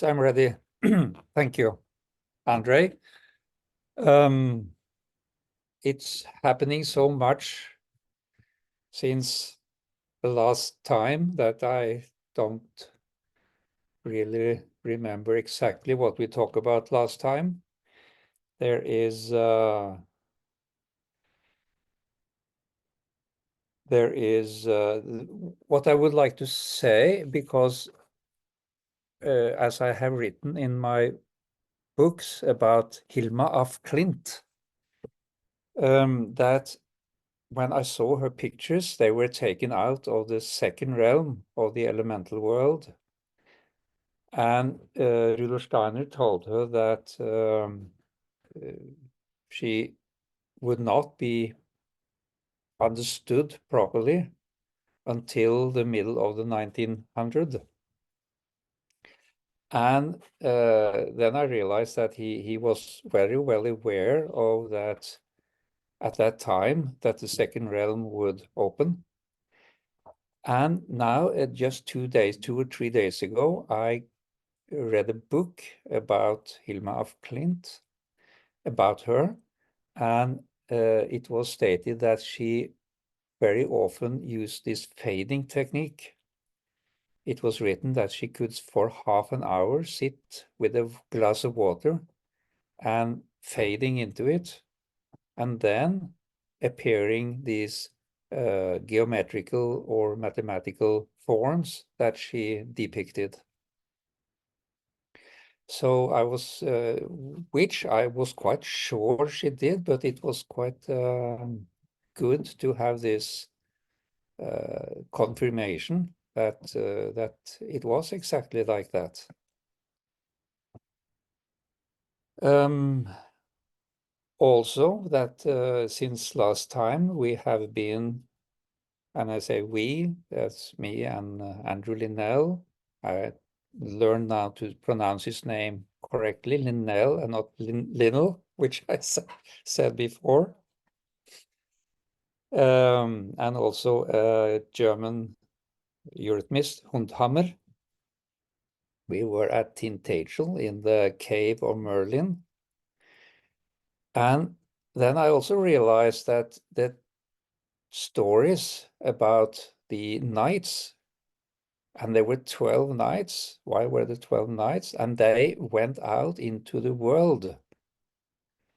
I'm ready. Thank you, Andre. It's happening so much since the last time that I don't really remember exactly what we talked about last time. There is what I would like to say, because as I have written in my books about Hilma af Klint, that when I saw her pictures, they were taken out of the second realm of the elemental world. And Rudolf Steiner told her that she would not be understood properly until the middle of the 1900s. And then I realized that he was very well aware of that at that time, that the second realm would open. And now, just 2 or 3 days ago, I read a book about Hilma af Klint, about her, and it was stated that she very often used this fading technique. It was written that she could, for half an hour, sit with a glass of water and fading into it, and then appearing these geometrical or mathematical forms that she depicted. So I was, which I was quite sure she did, but it was quite good to have this confirmation that that it was exactly like that. Also, that since last time we have been, and I say we, that's me and Andrew Linnell. I learned now to pronounce his name correctly, Linnell, and not Linnell, which I said before. And also a German eurythmist, Hundhammer. We were at Tintagel in the cave of Merlin. And then I also realized that stories about the knights, and there were 12 knights. Why were there 12 knights? And they went out into the world.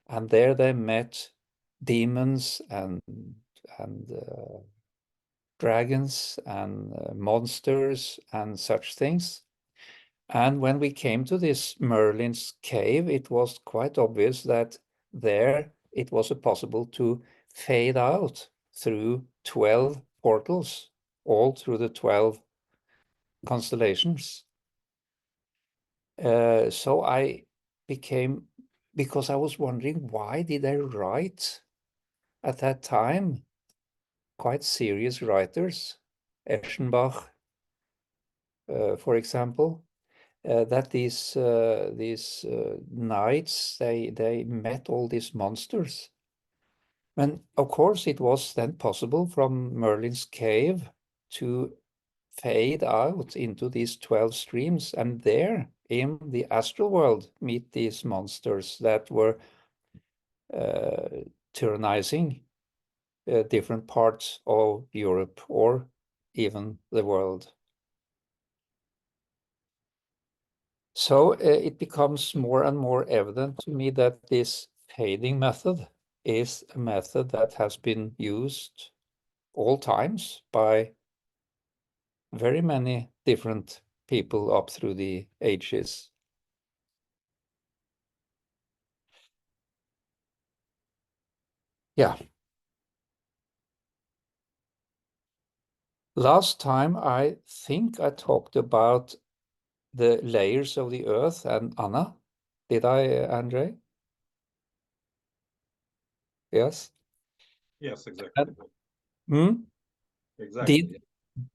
And there they met demons and dragons and monsters and such things. And when we came to this Merlin's cave, it was quite obvious that there it was possible to fade out through 12 portals, all through the 12 constellations. So I became, because I was wondering, why did I write at that time quite serious writers, Eschenbach, for example, that these knights, they met all these monsters. And of course, it was then possible from Merlin's cave to fade out into these 12 streams, and there in the astral world meet these monsters that were tyrannizing different parts of Europe or even the world. So it becomes more and more evident to me that this fading method is a method that has been used all times by very many different people up through the ages. Yeah. Last time, I think I talked about the layers of the earth and Anna. Did I, Andre? Yes. Yes, exactly. Hmm? Exactly.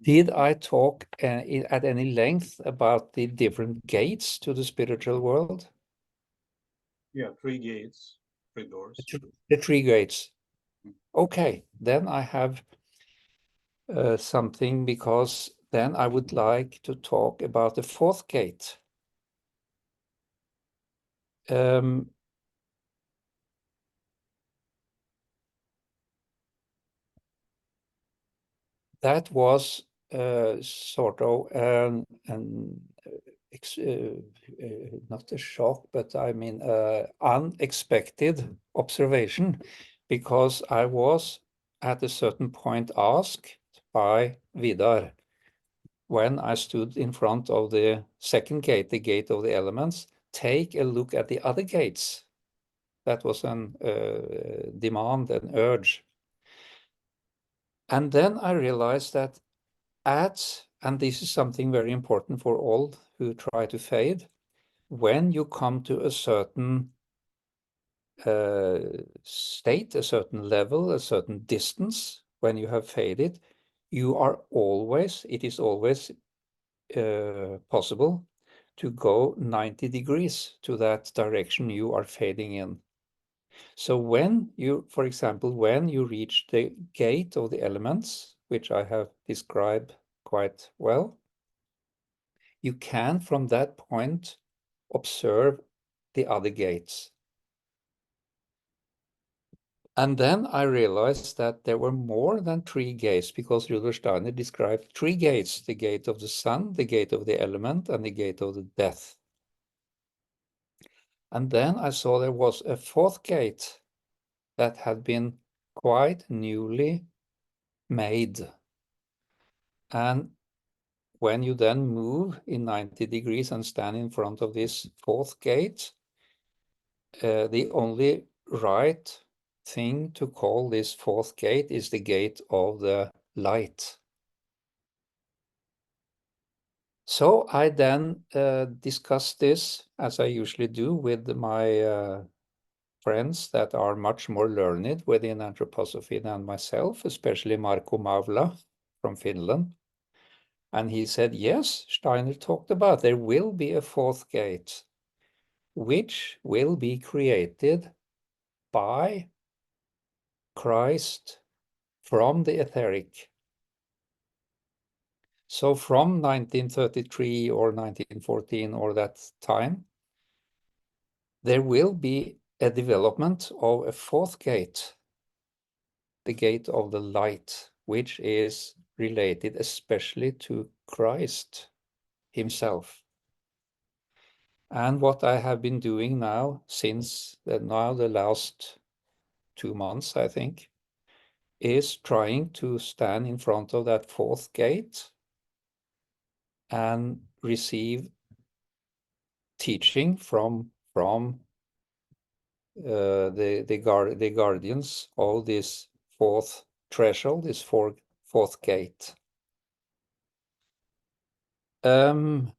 Did I talk at any length about the different gates to the spiritual world? Yeah, 3 gates, 3 doors. The three gates. Okay, then I have something, because then I would like to talk about the fourth gate. that was sort of not a shock, but I mean unexpected observation, because I was at a certain point asked by Vidar, when I stood in front of the second gate, the gate of the elements, take a look at the other gates. That was an demand, an urge. And then I realized that and this is something very important for all who try to fade, when you come to a certain state, a certain level, a certain distance, when you have faded, it is always possible to go 90 degrees to that direction you are fading in. So when you, for example, when you reach the gate of the elements, which I have described quite well, you can from that point observe the other gates. And then I realized that there were more than 3 gates, because Rudolf Steiner described 3 gates: the gate of the sun, the gate of the element, and the gate of the death. And then I saw there was a 4th gate that had been quite newly made. And when you then move in 90 degrees and stand in front of this 4th gate, the only right thing to call this 4th gate is the gate of the light. So I then discussed this, as I usually do, with my friends that are much more learned within anthroposophy than myself, especially Marco Maula from Finland. And he said, yes, Steiner talked about there will be a 4th gate, which will be created by Christ from the etheric. So from 1933 or 1914 or that time, there will be a development of a 4th gate, the gate of the light, which is related especially to Christ himself. And what I have been doing now since the last 2 months, I think, is trying to stand in front of that 4th gate and receive teaching from the guardians of this 4th threshold, this 4th gate. Then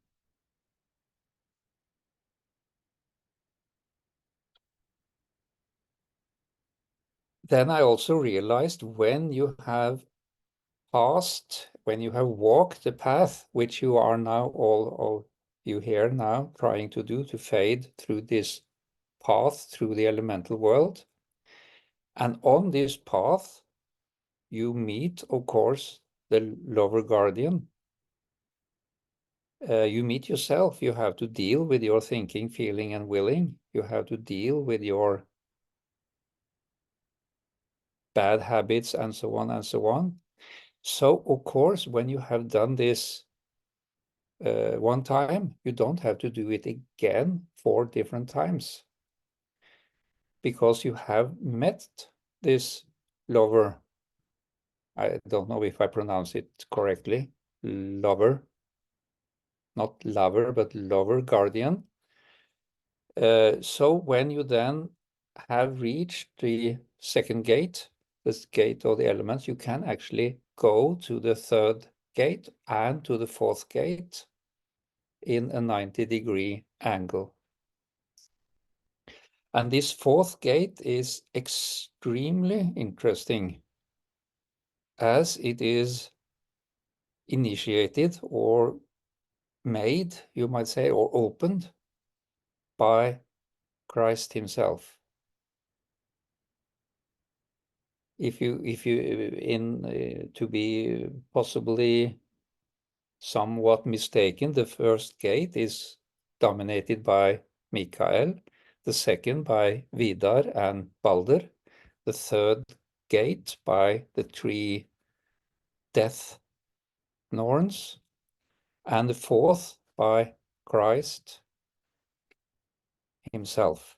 I also realized when you have walked the path, which you are now, all of you here now, trying to do, to fade through this path through the elemental world. And on this path, you meet, of course, the lower guardian. You meet yourself. You have to deal with your thinking, feeling, and willing. You have to deal with your bad habits and so on and so on. So, of course, when you have done this one time, you don't have to do it again 4 different times, because you have met this lover. I don't know if I pronounce it correctly. Lover, not lover, but lover guardian. So when you then have reached the 2nd gate, this gate of the elements, you can actually go to the 3rd gate and to the 4th gate in a 90-degree angle. And this 4th gate is extremely interesting, as it is initiated or made, you might say, or opened by Christ himself. If you to be possibly somewhat mistaken, the 1st gate is dominated by Michael, the second by Vidar and Balder, the third gate by the three death Norns, and the fourth by Christ himself.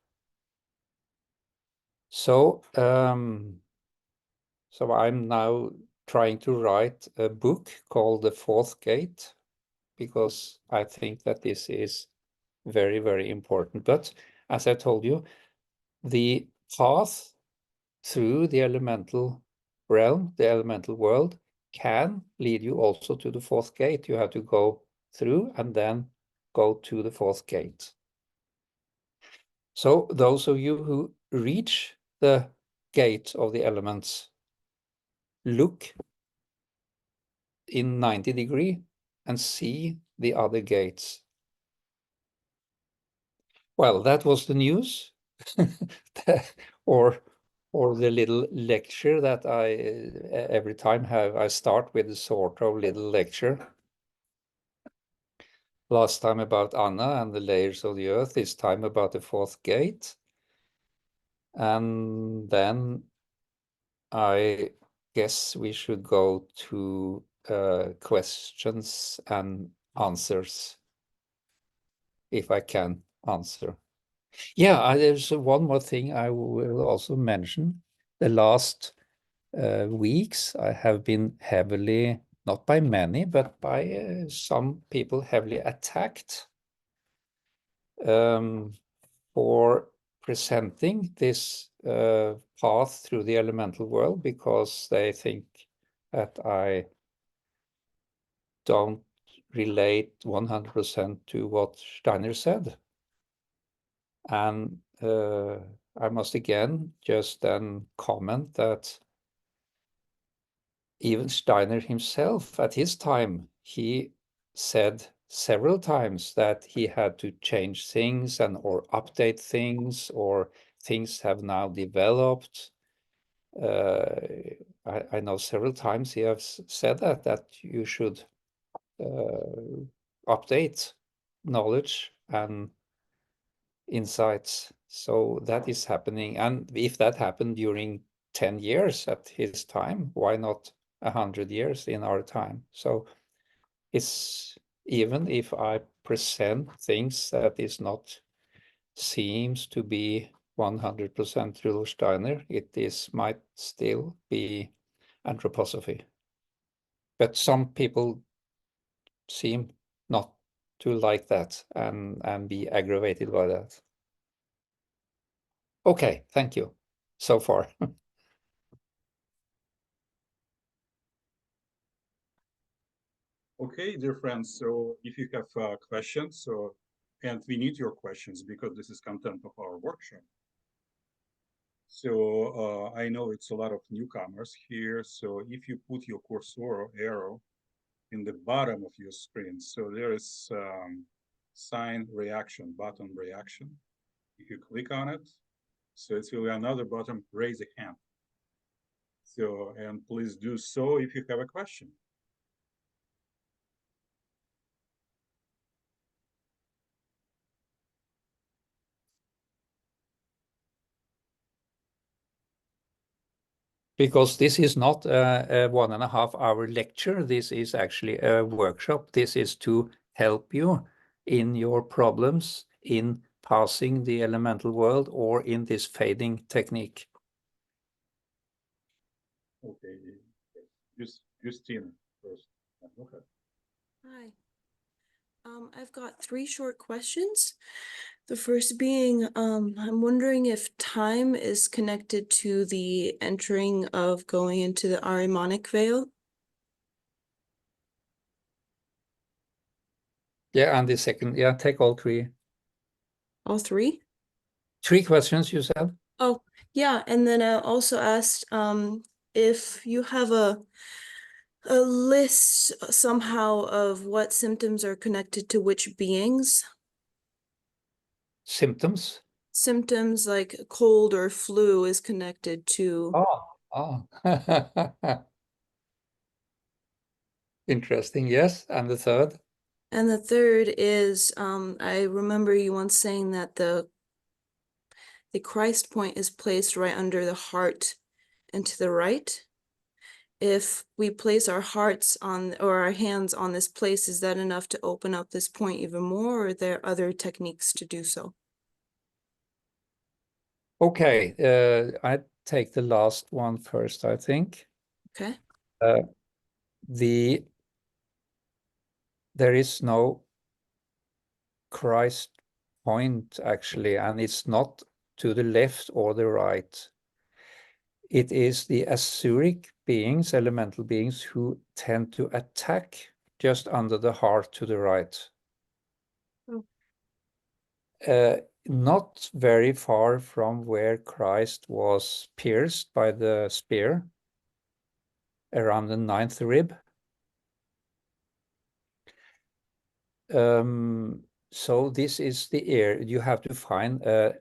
So, so I'm now trying to write a book called The Fourth Gate, because I think that this is very, very important. But as I told you, the path through the elemental realm, the elemental world, can lead you also to the fourth gate. You have to go through and then go to the fourth gate. So those of you who reach the gate of the elements, look in 90 degrees and see the other gates. Well, that was the news, or the little lecture that I every time have. I start with a sort of little lecture. Last time about Anna and the layers of the earth, this time about the fourth gate. And then I guess we should go to questions and answers, if I can answer. Yeah, there's one more thing I will also mention. The last weeks, I have been heavily, not by many, but by some people, heavily attacked for presenting this path through the elemental world, because they think that I don't relate 100% to what Steiner said. And I must again just then comment that even Steiner himself, at his time, he said several times that he had to change things and or update things, or things have now developed. I know several times he has said that you should update knowledge and insights. So that is happening. And if that happened during 10 years at his time, why not 100 years in our time? So it's, even if I present things that is not, seems to be 100% Rudolf Steiner, it might still be anthroposophy. But some people seem not to like that and be aggravated by that. Okay, thank you so far. Okay, dear friends, so if you have questions, and we need your questions because this is content of our workshop. So I know it's a lot of newcomers here. So if you put your cursor or arrow in the bottom of your screen, so there is sign reaction, button reaction. If you click on it, so it's will be another button, raise a hand. So, and please do so if you have a question. Because this is not a 1.5 hour lecture. This is actually a workshop. This is to help you in your problems in passing the elemental world or in this fading technique. Okay, Justina first. Okay. Hi. I've got 3 short questions. The first being, I'm wondering if time is connected to the entering of going into the Ahrimanic veil. Yeah, and the second, yeah, take all three. All 3? 3 questions, you said? Oh, yeah. And then I also asked if you have a list somehow of what symptoms are connected to which beings. Symptoms? Symptoms like cold or flu is connected to. Oh. Interesting, yes. And the third? And the third is, I remember you once saying that the the Christ point is placed right under the heart and to the right. If we place our hearts on, or our hands on this place, is that enough to open up this point even more, or are there other techniques to do so? Okay, I take the last one first, I think. Okay. There is no Christ point actually, and it's not to the left or the right. It is the Asuric beings, elemental beings, who tend to attack just under the heart to the right. Not very far from where Christ was pierced by the spear, around the 9th rib. So this is the area. You have to find the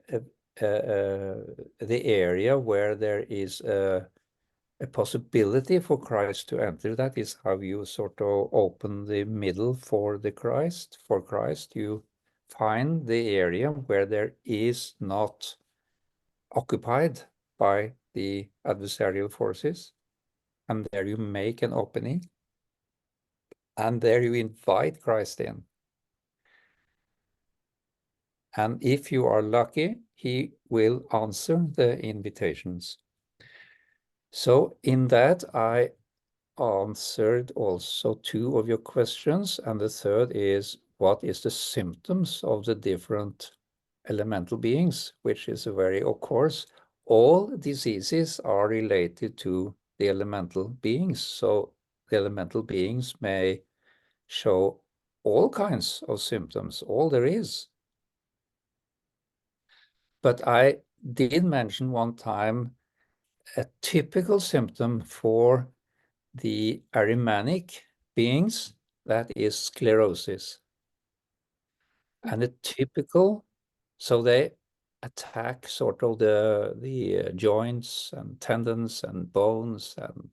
area where there is a possibility for Christ to enter. That is how you sort of open the middle for the Christ. For Christ, you find the area where there is not occupied by the adversarial forces, and there you make an opening, and there you invite Christ in. And if you are lucky, he will answer the invitations. So in that, I answered also 2 of your questions. And the third is, what is the symptoms of the different elemental beings, which is a very, of course, all diseases are related to the elemental beings. So the elemental beings may show all kinds of symptoms, all there is. But I did mention one time a typical symptom for the Ahrimanic beings, that is sclerosis. And a typical, so they attack sort of the joints and tendons and bones and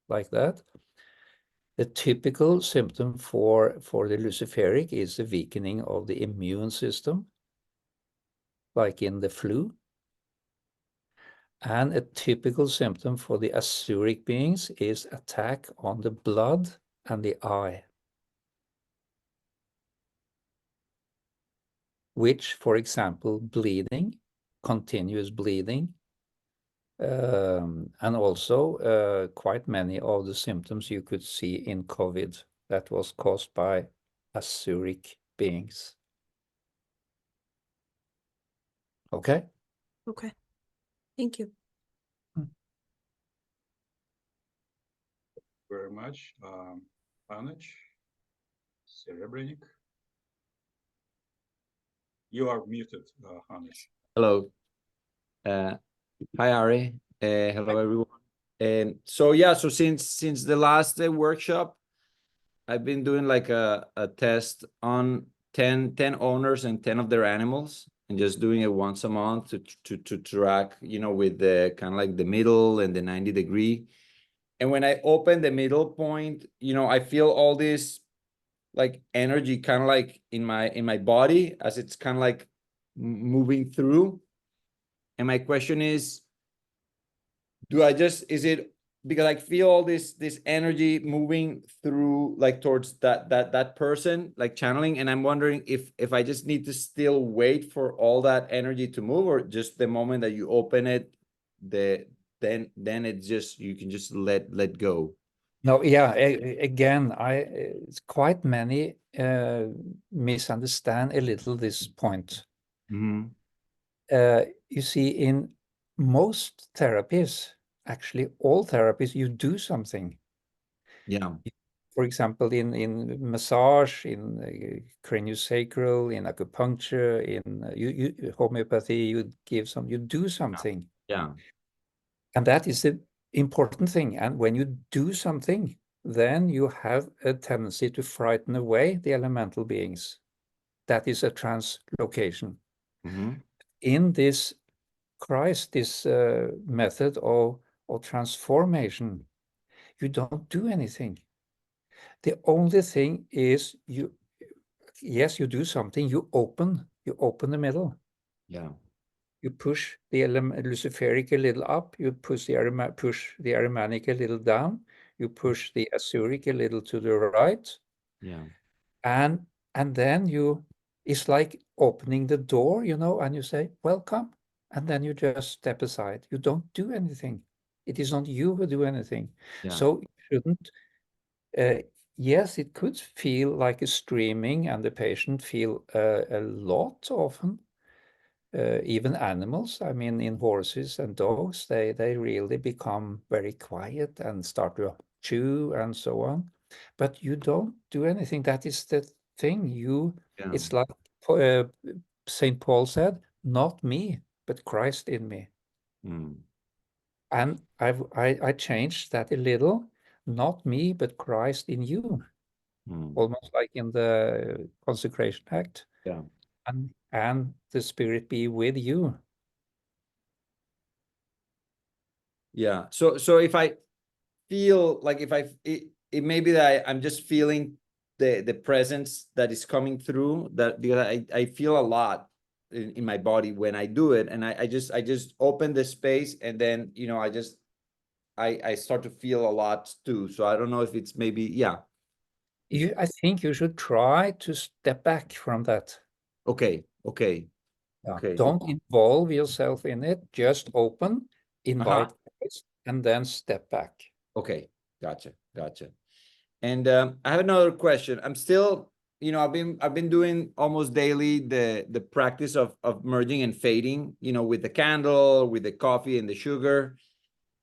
like that. The typical symptom for the Luciferic is the weakening of the immune system, like in the flu. And a typical symptom for the Asuric beings is attack on the blood and the eye, which, for example, bleeding, continuous bleeding, and also quite many of the symptoms you could see in COVID that was caused by Asuric beings. Okay? Okay. Thank you. Very much. Panuch, Cerebranic. You are muted, Hannes. Hello. Hi, Ari. Hello, everyone. And so, yeah, so since the last workshop, I've been doing like a test on 10 owners and 10 of their animals, and just doing it once a month to track, you know, with the kind of like the middle and the 90-degree. And when I open the middle point, you know, I feel all this like energy kind of like in my body as it's kind of like moving through. And my question is is it because I feel all this energy moving through like towards that person, like channeling, and I'm wondering if I just need to still wait for all that energy to move, or just the moment that you open it, then it's just, you can just let go. No, yeah, again, quite many misunderstand a little this point. Mm-hmm. You see, in most therapies, actually all therapies, you do something. Yeah. For example, in massage, in craniosacral, in acupuncture, in homeopathy, you do something. Yeah. And that is the important thing. And when you do something, then you have a tendency to frighten away the elemental beings. That is a translocation. Mm-hmm. In this Christ, this method of transformation, you don't do anything. The only thing is yes, you do something, you open the middle. Yeah. you push the Luciferic a little up, you push the Ahrimanic a little down, you push the Asuric a little to the right, Yeah. and then it's like opening the door, and you say, welcome, and then you just step aside. You don't do anything. It is not you who do anything. Yeah. So you shouldn't, yes, it could feel like a streaming, and the patient feel a lot often. Even animals, I mean, in horses and dogs, they really become very quiet and start to chew and so on. But you don't do anything. That is the thing. It's like St. Paul said, not me, but Christ in me. Mm. And I changed that a little, not me, but Christ in you, almost like in the consecration act. Yeah. And the Spirit be with you. Yeah. So if I feel like it may be that I'm just feeling the presence that is coming through, that because I feel a lot in my body when I do it, and I just open the space, and then I start to feel a lot too. So I don't know if it's maybe I think you should try to step back from that. Okay. Don't involve yourself in it. Just open, invite Christ, and then step back. Okay. Gotcha. And I have another question. I'm still, I've been doing almost daily the practice of merging and fading, with the candle, with the coffee and the sugar,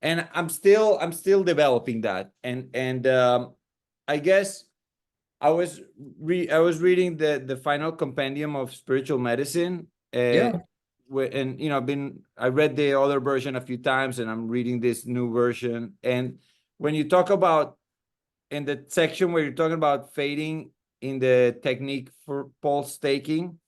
and I'm still developing that. And I guess I was reading the final compendium of spiritual medicine. Yeah. And I read the other version a few times, and I'm reading this new version. And when you talk about in the section where you're talking about fading in the technique for pulse taking,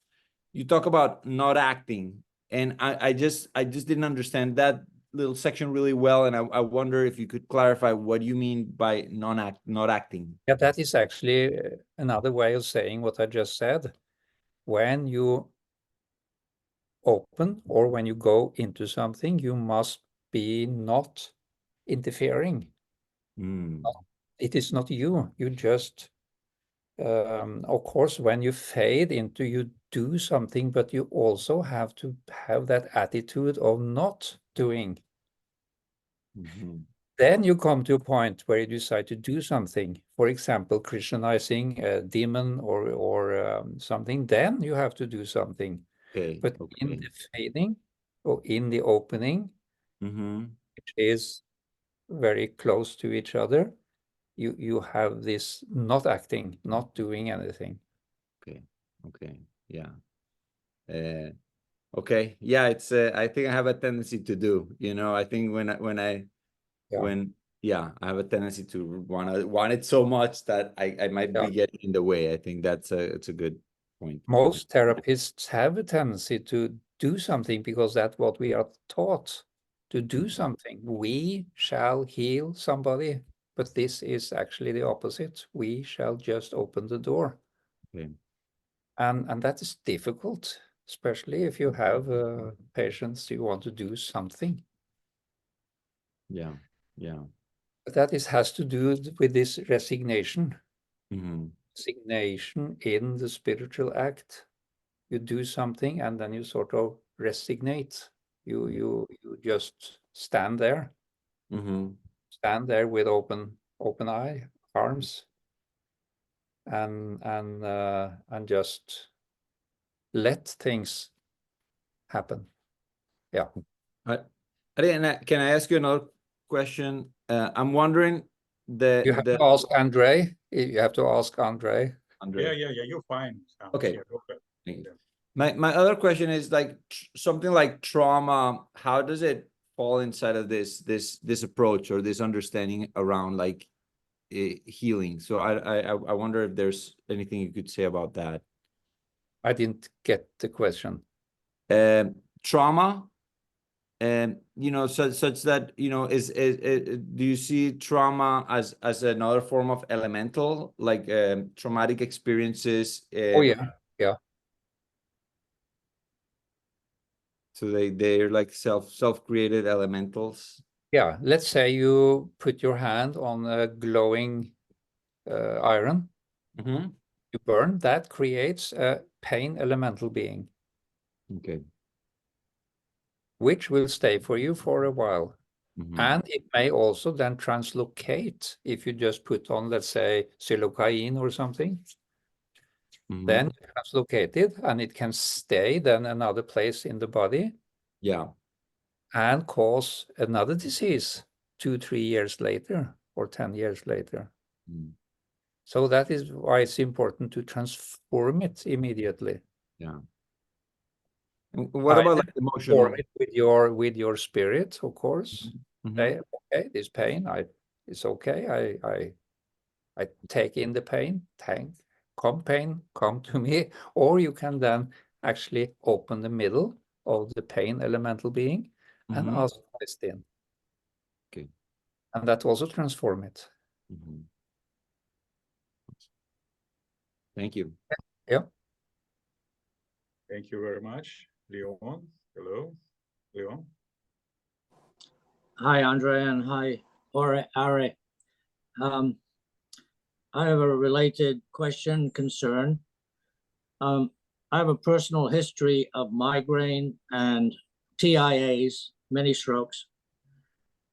you talk about not acting, and I just didn't understand that little section really well, and I wonder if you could clarify what you mean by not acting. Yeah, that is actually another way of saying what I just said. When you open or when you go into something, you must be not interfering. It is not you. You just, of course, when you fade into, you do something, but you also have to have that attitude of not doing. Then you come to a point where you decide to do something. For example, Christianizing a demon or something. Then you have to do something. But in the fading or in the opening, which is very close to each other, you have this not acting, not doing anything. Okay. Yeah. Okay. Yeah. It's I think I have a tendency to do. I think I have a tendency to want it so much that I might be getting in the way. I think it's a good point. Most therapists have a tendency to do something because that's what we are taught to do something. We shall heal somebody, but this is actually the opposite. We shall just open the door. And that is difficult, especially if you have patients you want to do something. Yeah. But that has to do with this resignation. Resignation in the spiritual act. You do something and then you sort of resignate. You just stand there. Stand there with open arms and just let things happen. Yeah. Can I ask you another question? I'm wondering you have to ask Andre. You have to ask Andre. Yeah, you're fine. Okay. Yeah. My other question is like something like trauma. How does it fall inside of this approach or this understanding around like healing? So I wonder if there's anything you could say about that. I didn't get the question. Trauma, and such that is do you see trauma as another form of elemental, like traumatic experiences? Oh yeah. So they're like self-created elementals. Yeah, let's say you put your hand on a glowing iron, Mm-hmm. you burn, that creates a pain elemental being, Okay. which will stay for you for a while. Mm-hmm. And it may also then translocate if you just put on, let's say, silocaine or something. Mm-hmm. Then you translocate it and it can stay then another place in the body Yeah. and cause another disease 2-3 years later or 10 years later. Mm. So that is why it's important to transform it immediately. Yeah. And what about like emotional? Transform it with your spirit, of course. Mm-hmm. Say, okay, this pain, it's okay. I take in the pain. Come pain, come to me. Or you can then actually open the middle of the pain elemental being and Mm-hmm. ask Christ in. Okay. And that also transform it. Mm-hmm. Thank you. Yeah. Thank you very much. Leon, hello. Leon. Hi, Andre, and hi, Ari. I have a related question, concern. I have a personal history of migraine and TIAs, many strokes,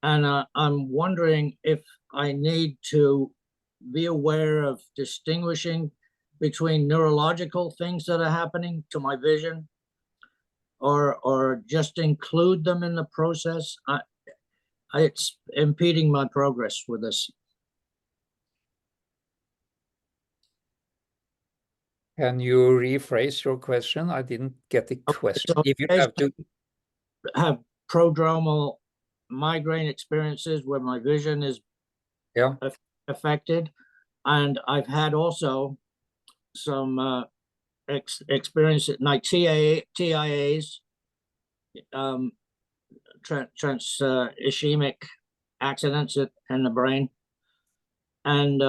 and I'm wondering if I need to be aware of distinguishing between neurological things that are happening to my vision, or just include them in the process. It's impeding my progress with this. Can you rephrase your question? I didn't get the question. So If you I have to, have prodromal migraine experiences where my vision is yeah, affected, and I've had also some experience at night TIAs, ischemic accidents in the brain, and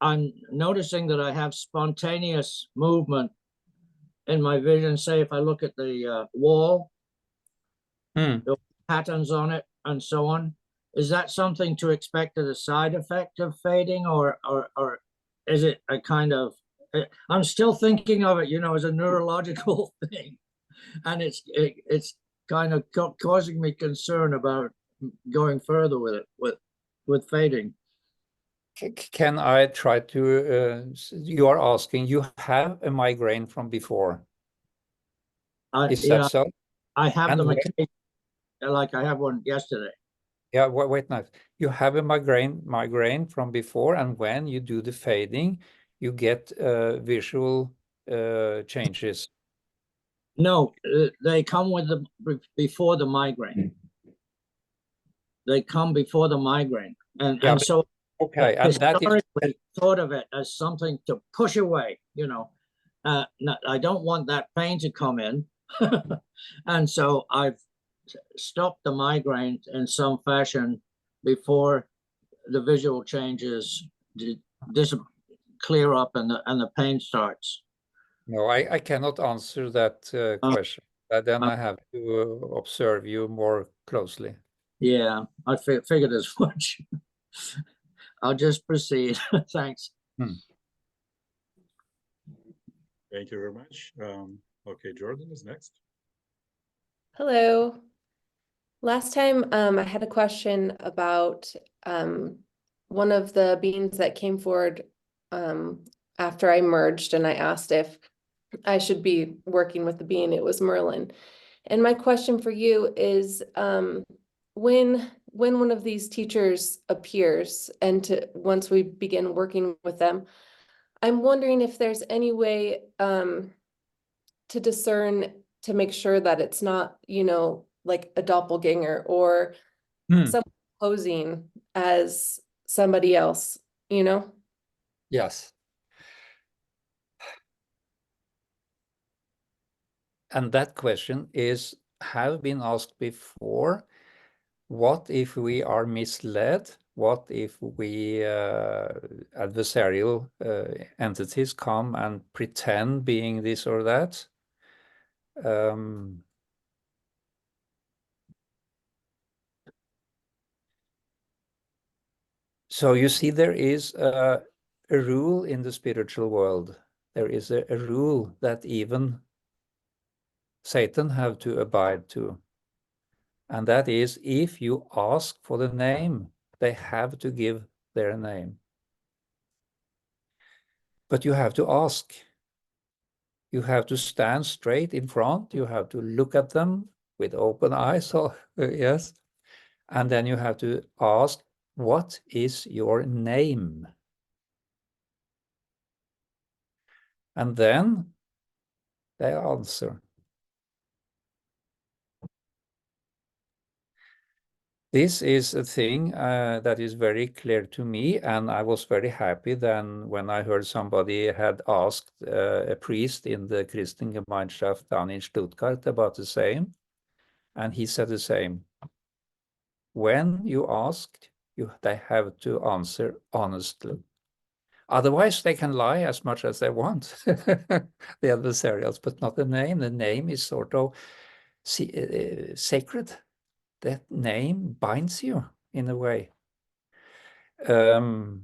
I'm noticing that I have spontaneous movement in my vision. Say if I look at the wall, the patterns on it and so on. Is that something to expect as a side effect of fading, or is it a kind of, I'm still thinking of it, as a neurological thing, and it's kind of causing me concern about going further with it, with fading. Can I try to, you are asking, you have a migraine from before. Is that so? I have And them when, like I have one yesterday. yeah, wait now. You have a migraine from before, and when you do the fading, you get visual changes. No, they come with before the migraine. They come before the migraine, Yeah, and so okay, and that is historically thought of it as something to push away. I don't want that pain to come in, and so I've stopped the migraine in some fashion before the visual changes clear up and the pain starts. no, I cannot answer that question. Then I have to observe you more closely. Yeah, I figured as much. I'll just proceed. Thanks. Thank you very much. Okay, Jordan is next. Hello. Last time I had a question about one of the beings that came forward after I merged, and I asked if I should be working with the being. It was Merlin. And my question for you is when one of these teachers appears and once we begin working with them, I'm wondering if there's any way to discern, to make sure that it's not, like a doppelganger or someone posing as somebody else, Yes. And that question have been asked before. What if we are misled? What if we adversarial entities come and pretend being this or that? So you see, there is a rule in the spiritual world. There is a rule that even Satan have to abide to. And that is, if you ask for the name, they have to give their name. But you have to ask. You have to stand straight in front. You have to look at them with open eyes. So, yes. And then you have to ask, what is your name? And then they answer. This is a thing that is very clear to me, and I was very happy then when I heard somebody had asked a priest in the Christengemeinschaft down in Stuttgart about the same, and he said the same. When you ask, they have to answer honestly. Otherwise, they can lie as much as they want, the adversarials, but not the name. The name is sort of sacred. That name binds you in a way. And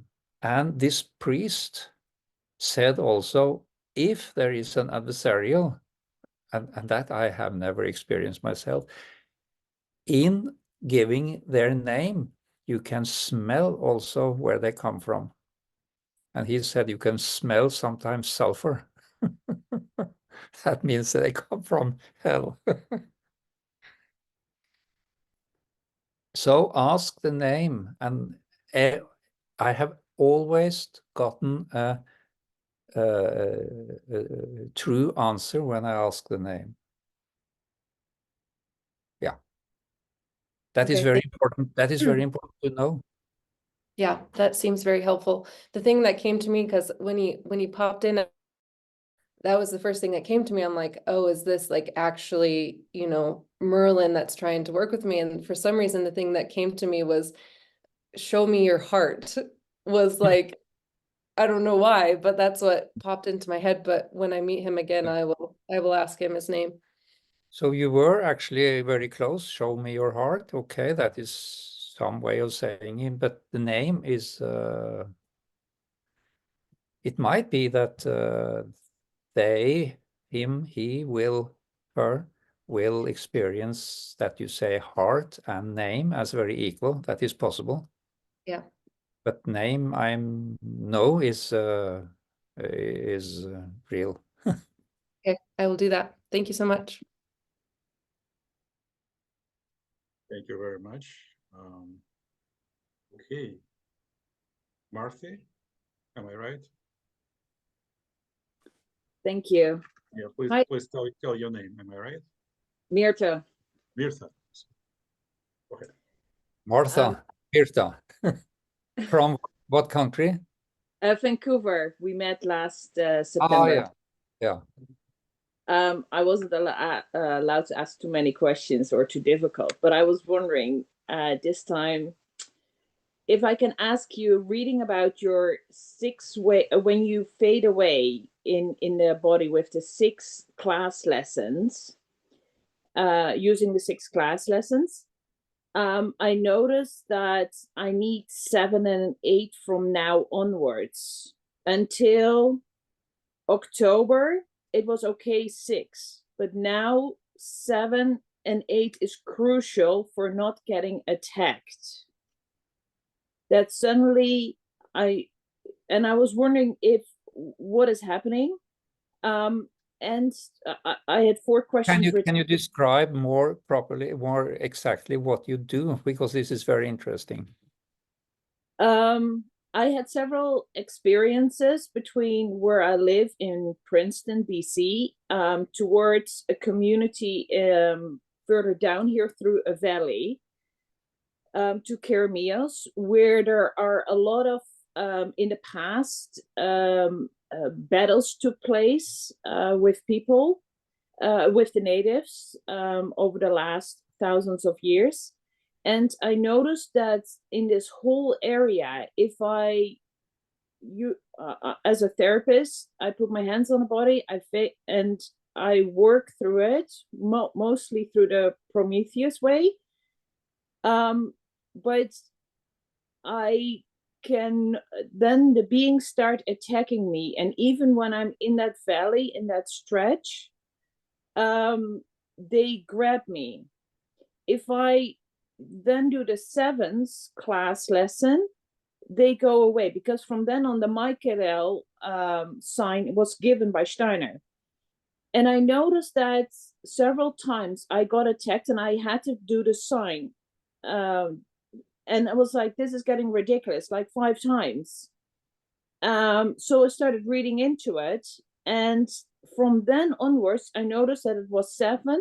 this priest said also, if there is an adversarial, and that I have never experienced myself, in giving their name, you can smell also where they come from. And he said you can smell sometimes sulfur. That means they come from hell. So ask the name, and I have always gotten a true answer when I ask the name. Yeah, that is Okay, very important. That is very important to know. Yeah, that seems very helpful. The thing that came to me, because when he popped in, that was the first thing that came to me. I'm like, oh, is this like actually, Merlin that's trying to work with me? And for some reason, the thing that came to me was, show me your heart, was like, I don't know why, but that's what popped into my head. But when I meet him again, I will ask him his name. So you were actually very close. Show me your heart. Okay, that is some way of saying it, but the name is, it might be that they, him, he, will, her, will experience that you say heart and name as very equal. That is possible. Yeah. But name I know is real. Okay, I will do that. Thank you so much. Thank you very much. Okay. Martha, am I right? Thank you. Yeah, please, Hi. please tell your name. Am I right? Mirta. Mirtha. Okay. Martha, Mirta. From what country? Vancouver. We met last Oh, September. yeah. I wasn't allowed to ask too many questions or too difficult, but I was wondering this time if I can ask you, reading about your 6 way when you fade away in the body with the 6 class lessons, using the 6 class lessons. I noticed that I need 7 and 8 from now onwards. Until October, it was okay 6, but now 7 and 8 is crucial for not getting attacked. That suddenly I was wondering if what is happening. And I had 4 questions. Can you describe more properly, more exactly what you do? Because this is very interesting. I had several experiences between where I live in Princeton, BC, towards a community further down here through a valley, to Kermios, where there are a lot of, in the past, battles took place with people, with the natives, over the last thousands of years. And I noticed that in this whole area, if as a therapist, I put my hands on the body, and I work through it, mostly through the Prometheus way. But I then the beings start attacking me, and even when I'm in that valley, in that stretch, they grab me. If I then do the 7th class lesson, they go away, because from then on the Michael sign was given by Steiner. And I noticed that several times I got attacked and I had to do the sign. And I was like, this is getting ridiculous, like 5 times. So I started reading into it. And from then onwards, I noticed that it was 7.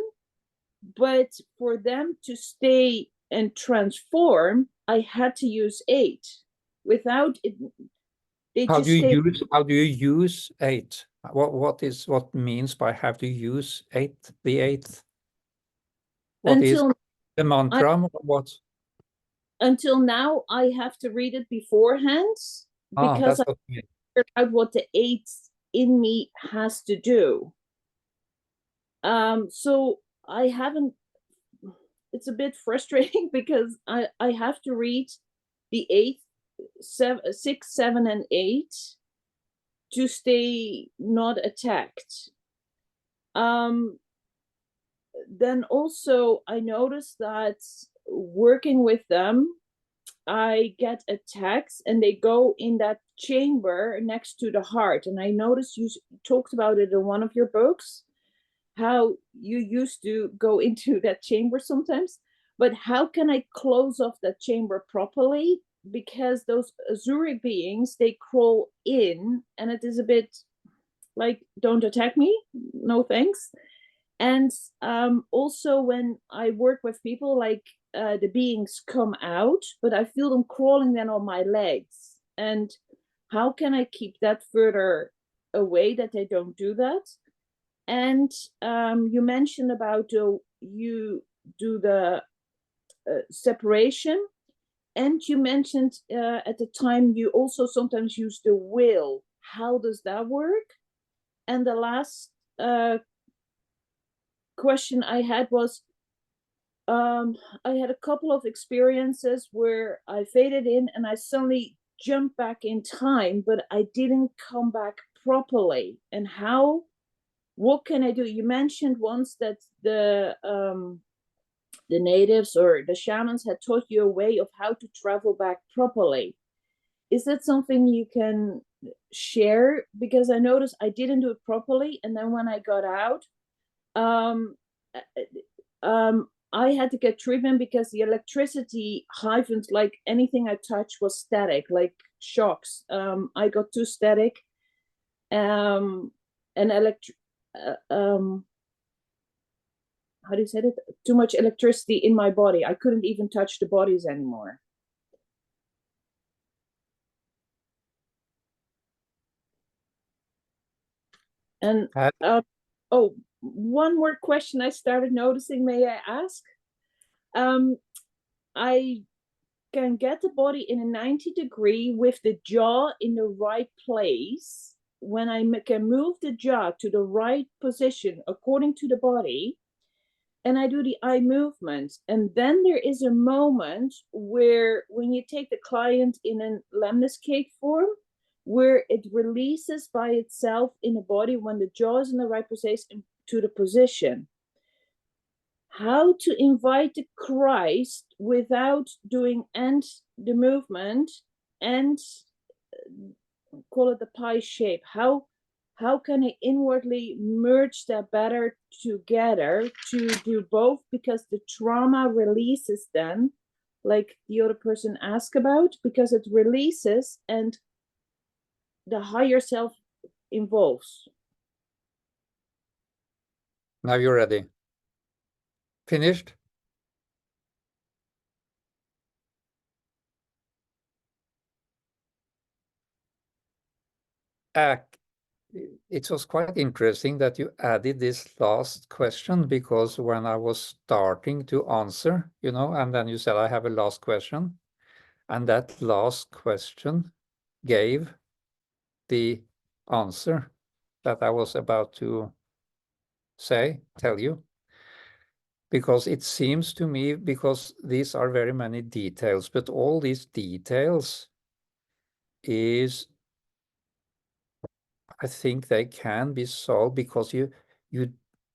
But for them to stay and transform, I had to use 8. Without it, they How just do you stay. how do you use 8? What means by have to use 8, the 8th? What is Until the mantra or what? until now, I have to read it beforehand because That's I what you mean. figured out what the 8th in me has to do. So I haven't. It's a bit frustrating because I have to read the 8th, 6, 7, and 8 to stay not attacked. Then also I noticed that working with them, I get attacks and they go in that chamber next to the heart. And I noticed you talked about it in one of your books, how you used to go into that chamber sometimes. But how can I close off that chamber properly? Because those Azuric beings, they crawl in, and it is a bit like, don't attack me, no thanks. And also when I work with people, like the beings come out, but I feel them crawling then on my legs. And how can I keep that further away, that they don't do that? And you mentioned about you do the separation, and you mentioned at the time you also sometimes use the will. How does that work? And the last question I had was, I had a couple of experiences where I faded in and I suddenly jumped back in time, but I didn't come back properly. And what can I do? You mentioned once that the natives or the shamans had taught you a way of how to travel back properly. Is that something you can share? Because I noticed I didn't do it properly, and then when I got out, I had to get treatment because the electricity hyphens, like anything I touched was static, like shocks. I got too static, and how do you say it? Too much electricity in my body. I couldn't even touch the bodies anymore. And oh, one more question I started noticing, may I ask? I can get the body in a 90-degree with the jaw in the right place. When I can move the jaw to the right position according to the body, and I do the eye movements. And then there is a moment where when you take the client in a lemniscate form, where it releases by itself in the body when the jaw is in the right position to the position. How to invite the Christ without doing the movement and call it the pie shape. How can I inwardly merge that better together to do both? Because the trauma releases then, like the other person asked about, because it releases and the higher self involves. Now you're ready. Finished? It was quite interesting that you added this last question, because when I was starting to answer, and then you said, I have a last question. And that last question gave the answer that I was about to tell you. Because it seems to me, because these are very many details, but all these details is, I think they can be solved because you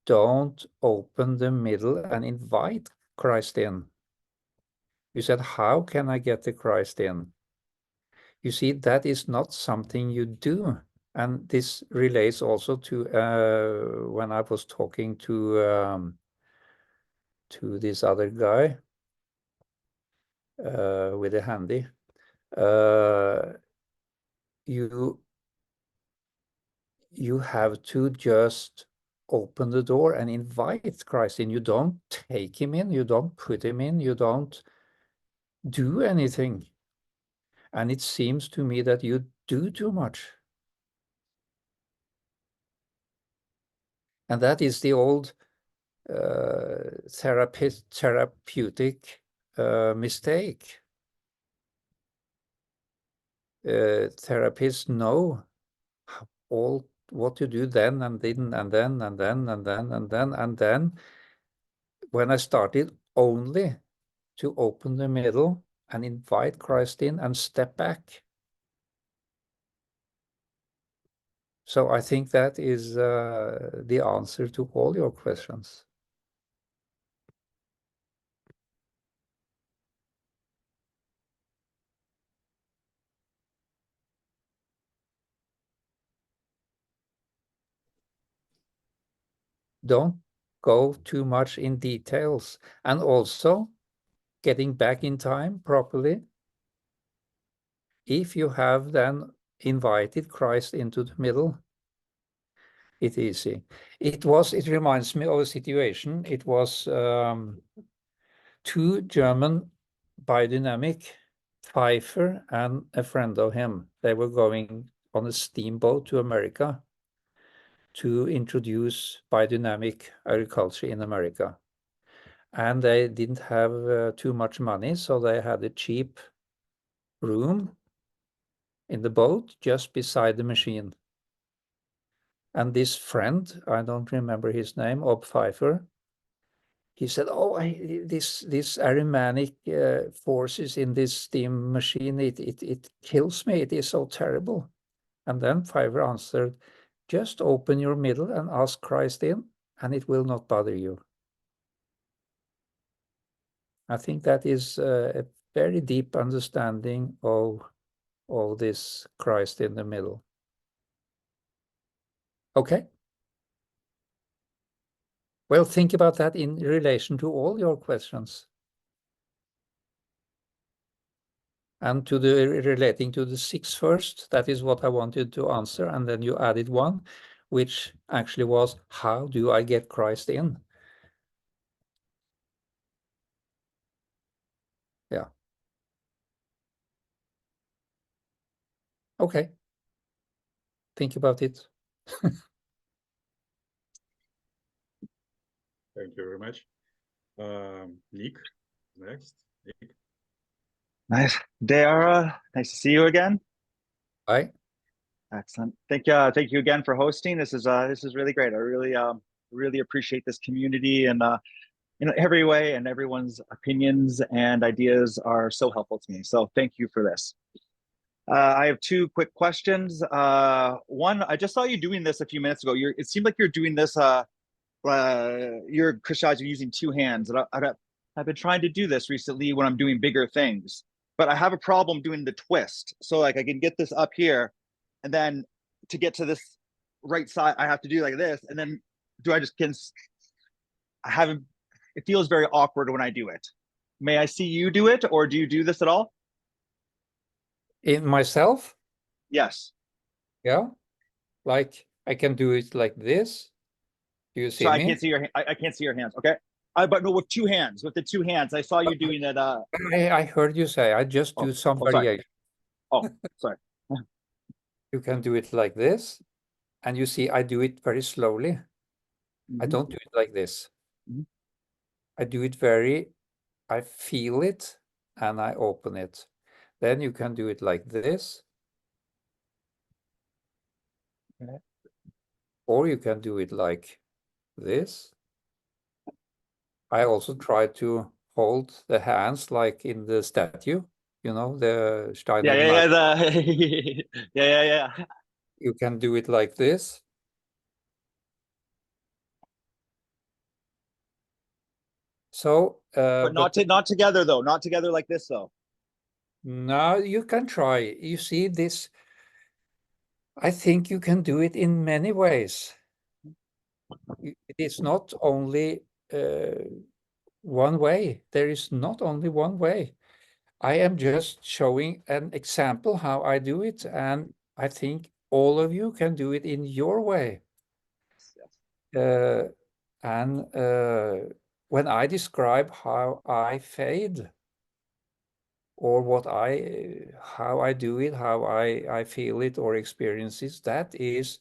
don't open the middle and invite Christ in. You said, how can I get the Christ in? You see, that is not something you do. And this relates also to when I was talking to this other guy with a handy. You have to just open the door and invite Christ in. You don't take him in, you don't put him in, you don't do anything. And it seems to me that you do too much. And that is the old therapeutic mistake. Therapists know all what to do then and then and then and then and then and then and then. When I started only to open the middle and invite Christ in and step back. So I think that is the answer to all your questions. Don't go too much in details. And also, getting back in time properly. If you have then invited Christ into the middle, it's easy. It reminds me of a situation. It was two German biodynamic, Pfeiffer and a friend of him. They were going on a steamboat to America to introduce biodynamic agriculture in America. And they didn't have too much money, so they had a cheap room in the boat just beside the machine. And this friend, I don't remember his name, Ob Pfeiffer, he said, "Oh, this aromatic forces in this steam machine, it kills me. It is so terrible." And then Pfeiffer answered, "Just open your middle and ask Christ in, and it will not bother you." I think that is a very deep understanding of this Christ in the middle. Okay. Well, think about that in relation to all your questions. And to the relating to the 6 first, that is what I wanted to answer. And then you added one, which actually was, how do I get Christ in? Yeah. Okay. Think about it. Thank you very much. Nick, next. Nick. Nice. Dara, nice to see you again. Bye. Excellent. Thank you again for hosting. This is really great. I really appreciate this community, and every way, and everyone's opinions and ideas are so helpful to me. So thank you for this. I have 2 quick questions. One, I just saw you doing this a few minutes ago. It seemed like you're doing this. You're Krishaj, you're using 2 hands. And I've been trying to do this recently when I'm doing bigger things, but I have a problem doing the twist. So like I can get this up here, and then to get to this right side, I have to do like this. And then it feels very awkward when I do it. May I see you do it, or do you do this at all? In myself? Yes. Yeah. Like I can do it like this. Do you see So me? I can't see your hands. Okay. But no, with 2 hands, with the 2 hands, I saw you doing it. I heard you say, I just do some variation. Sorry. You can do it like this. And you see, I do it very slowly. I don't do it like this. I do it I feel it and I open it. Then you can do it like this. Okay. Or you can do it like this. I also try to hold the hands like in the statue. you know, the Steiner. Yeah, yeah. You can do it like this. So, But not together though. Not together like this though. now you can try. You see this. I think you can do it in many ways. It is not only one way. There is not only one way. I am just showing an example how I do it, and I think all of you can do it in your way. And when I describe how I fade, or how I do it, how I feel it or experience it, that is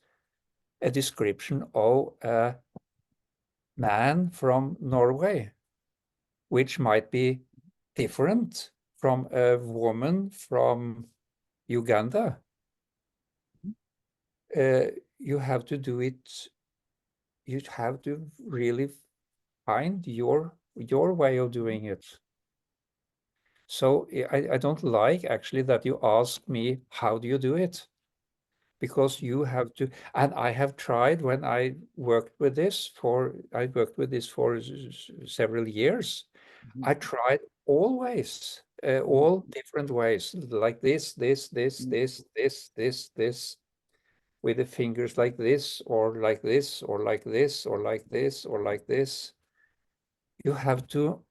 a description of a man from Norway, which might be different from a woman from Uganda. You have to do it. You have to really find your way of doing it. So I don't like actually that you ask me, how do you do it? Because you have to, and I have tried when I worked with this for several years. I tried always, all different ways, like this, with the fingers like this, or like this, or like this, or like this, or like this. You have to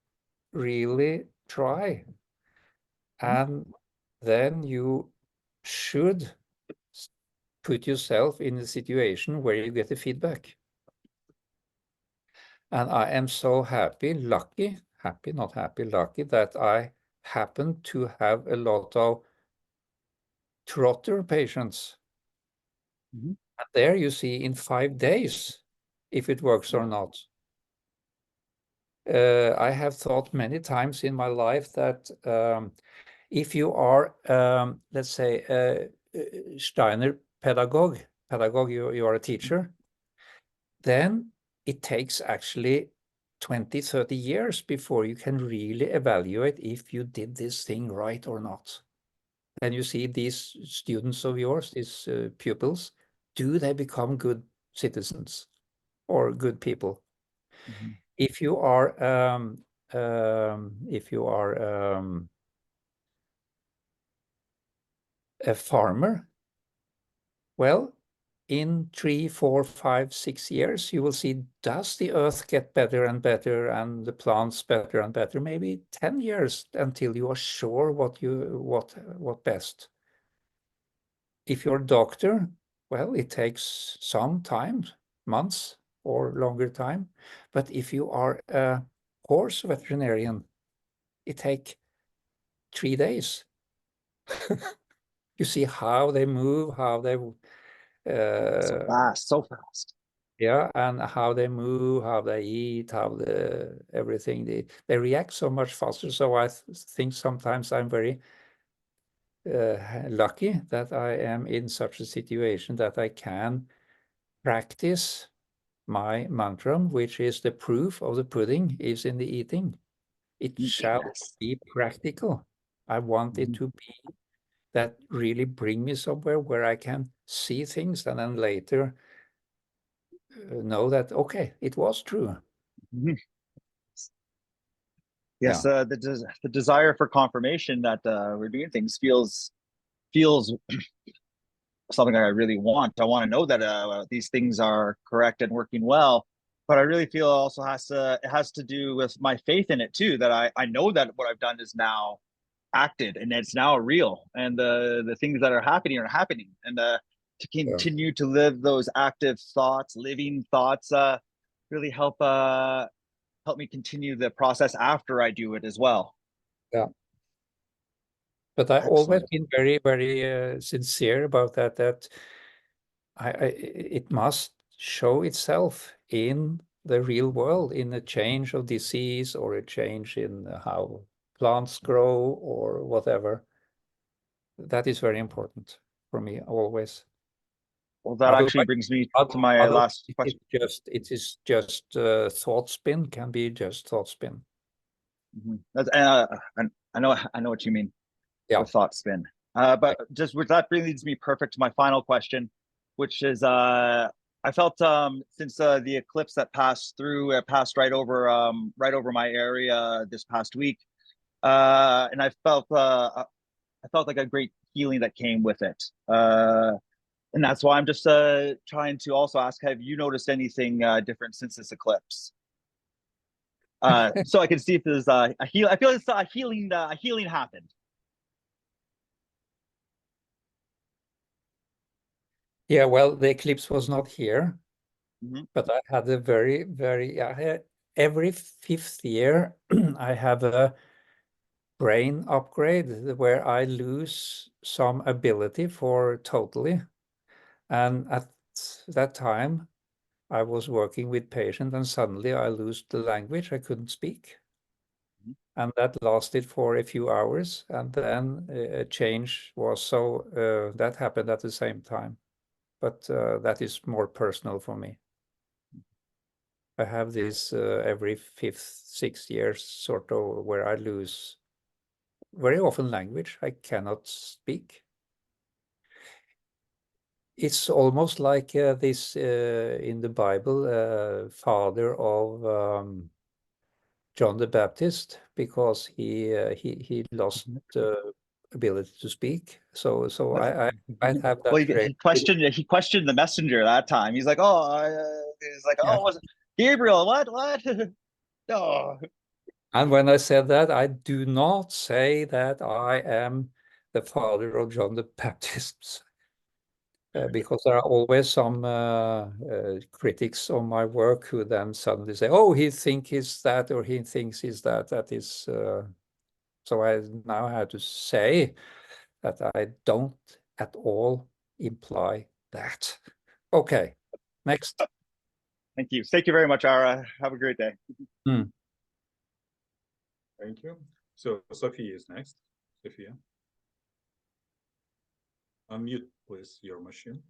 really try. And then you should put yourself in a situation where you get the feedback. And I am so happy, lucky, not happy, lucky, that I happen to have a lot of trotter patients. And there you see in 5 days if it works or not. I have thought many times in my life that if you are, let's say, Steiner pedagogue, you are a teacher, then it takes actually 20, 30 years before you can really evaluate if you did this thing right or not. And you see these students of yours, these pupils, do they become good citizens or good people? If you are a farmer, well, in 3, 4, 5, 6 years, you will see, does the earth get better and better and the plants better and better? Maybe 10 years until you are sure what best. If you're a doctor, well, it takes some time, months or longer time. But if you are a horse veterinarian, it takes 3 days. You see how they move, how they so fast. Yeah, and how they move, how they eat, how everything they react so much faster. So I think sometimes I'm very lucky that I am in such a situation that I can practice my mantra, which is the proof of the pudding is in the eating. It shall be practical. I want it to be that really bring me somewhere where I can see things and then later know that, okay, it was true. Yes, the desire for confirmation that we're doing things feels something that I really want. I want to know that these things are correct and working well. But I really feel also it has to do with my faith in it too. That I know that what I've done is now acted and it's now real, and the things that are happening, and to continue to live those active thoughts, living thoughts, really help me continue the process after I do it as well. Yeah. But I always been very, very sincere about that. That it must show itself in the real world, in a change of disease or a change in how plants grow or whatever. That is very important for me always. Well, that actually brings me to my last question. It is just thought spin, can be just thought spin. I know what you mean. Yeah. the thought spin. But just with that leads me perfect to my final question, which is I felt since the eclipse that passed through passed right over my area this past week, and I felt like a great healing that came with it. And that's why I'm just trying to also ask, have you noticed anything different since this eclipse? So I can see if there's a heal. I feel it's a healing happened. Yeah, well, the eclipse was not here, Mhm. but I had a every 5th year, I have a brain upgrade where I lose some ability for totally. And at that time, I was working with patient and suddenly I lost the language. I couldn't speak. And that lasted for a few hours. And then a change was that happened at the same time. But that is more personal for me. I have this every 5th, 6th years sort of where I lose very often language. I cannot speak. It's almost like this in the Bible, father of John the Baptist, because he lost the ability to speak. So I might have Well, that trait. he questioned the messenger that time. He's like, Yeah. was it Gabriel? What? Oh. And when I said that, I do not say that I am the father of John the Baptist. Because there are always some critics of my work who then suddenly say, "Oh, he thinks he's that, or he thinks he's that." That is, so I now have to say that I don't at all imply that. Okay, next. Thank you. Thank you very much, Ara. Have a great day. Thank you. So Sophia is next. Sophia. Unmute, please, your machine.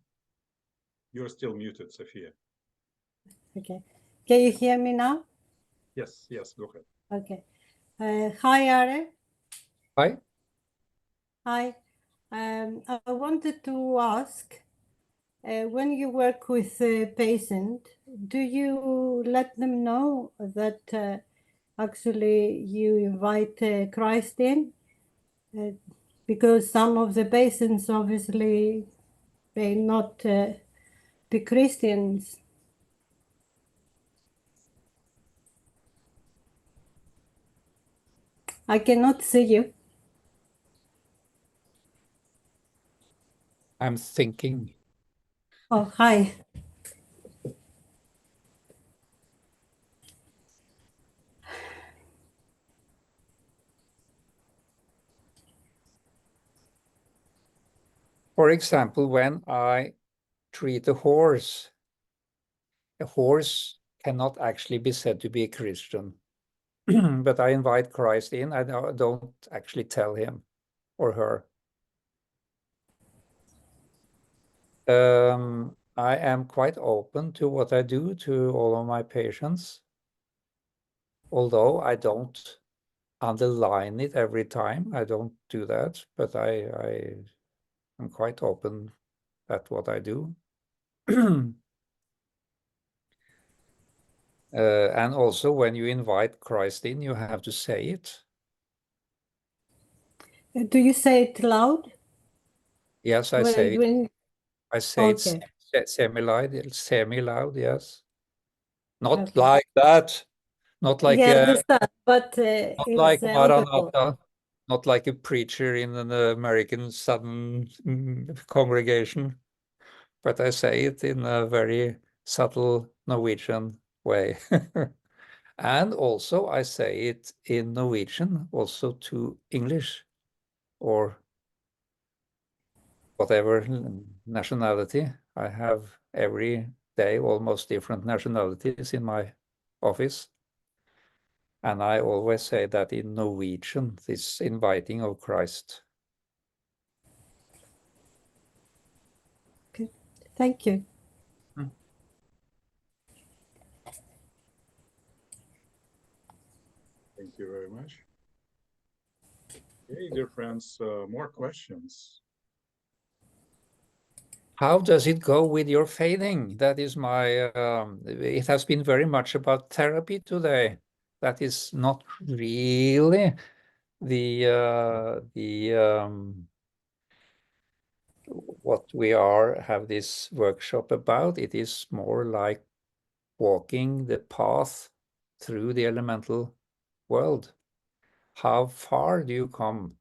You're still muted, Sophia. Okay. Can you hear me now? Yes, go ahead. Okay. Hi, Are. Hi. Hi. I wanted to ask, when you work with a patient, do you let them know that actually you invite Christ in? Because some of the patients obviously may not be Christians. I cannot see you. I'm thinking. Oh, hi. For example, when I treat a horse cannot actually be said to be a Christian. But I invite Christ in. I don't actually tell him or her. I am quite open to what I do to all of my patients, although I don't underline it every time. I don't do that, but I am quite open at what I do. And also, when you invite Christ in, you have to say it. Do you say it loud? Yes, I say it. I say Okay. it semi-loud, yes. Not Okay. like that. Not like Yeah, I understand, but not it's like audible. Maranatha. Not like a preacher in an American Southern congregation. But I say it in a very subtle Norwegian way. And also I say it in Norwegian, also to English or whatever nationality. I have every day almost different nationalities in my office. And I always say that in Norwegian, this inviting of Christ. Okay. Thank you. Thank you very much. Okay, dear friends, more questions. How does it go with your fading? That is my, it has been very much about therapy today. That is not really what we have this workshop about. It is more like walking the path through the elemental world. How far do you come?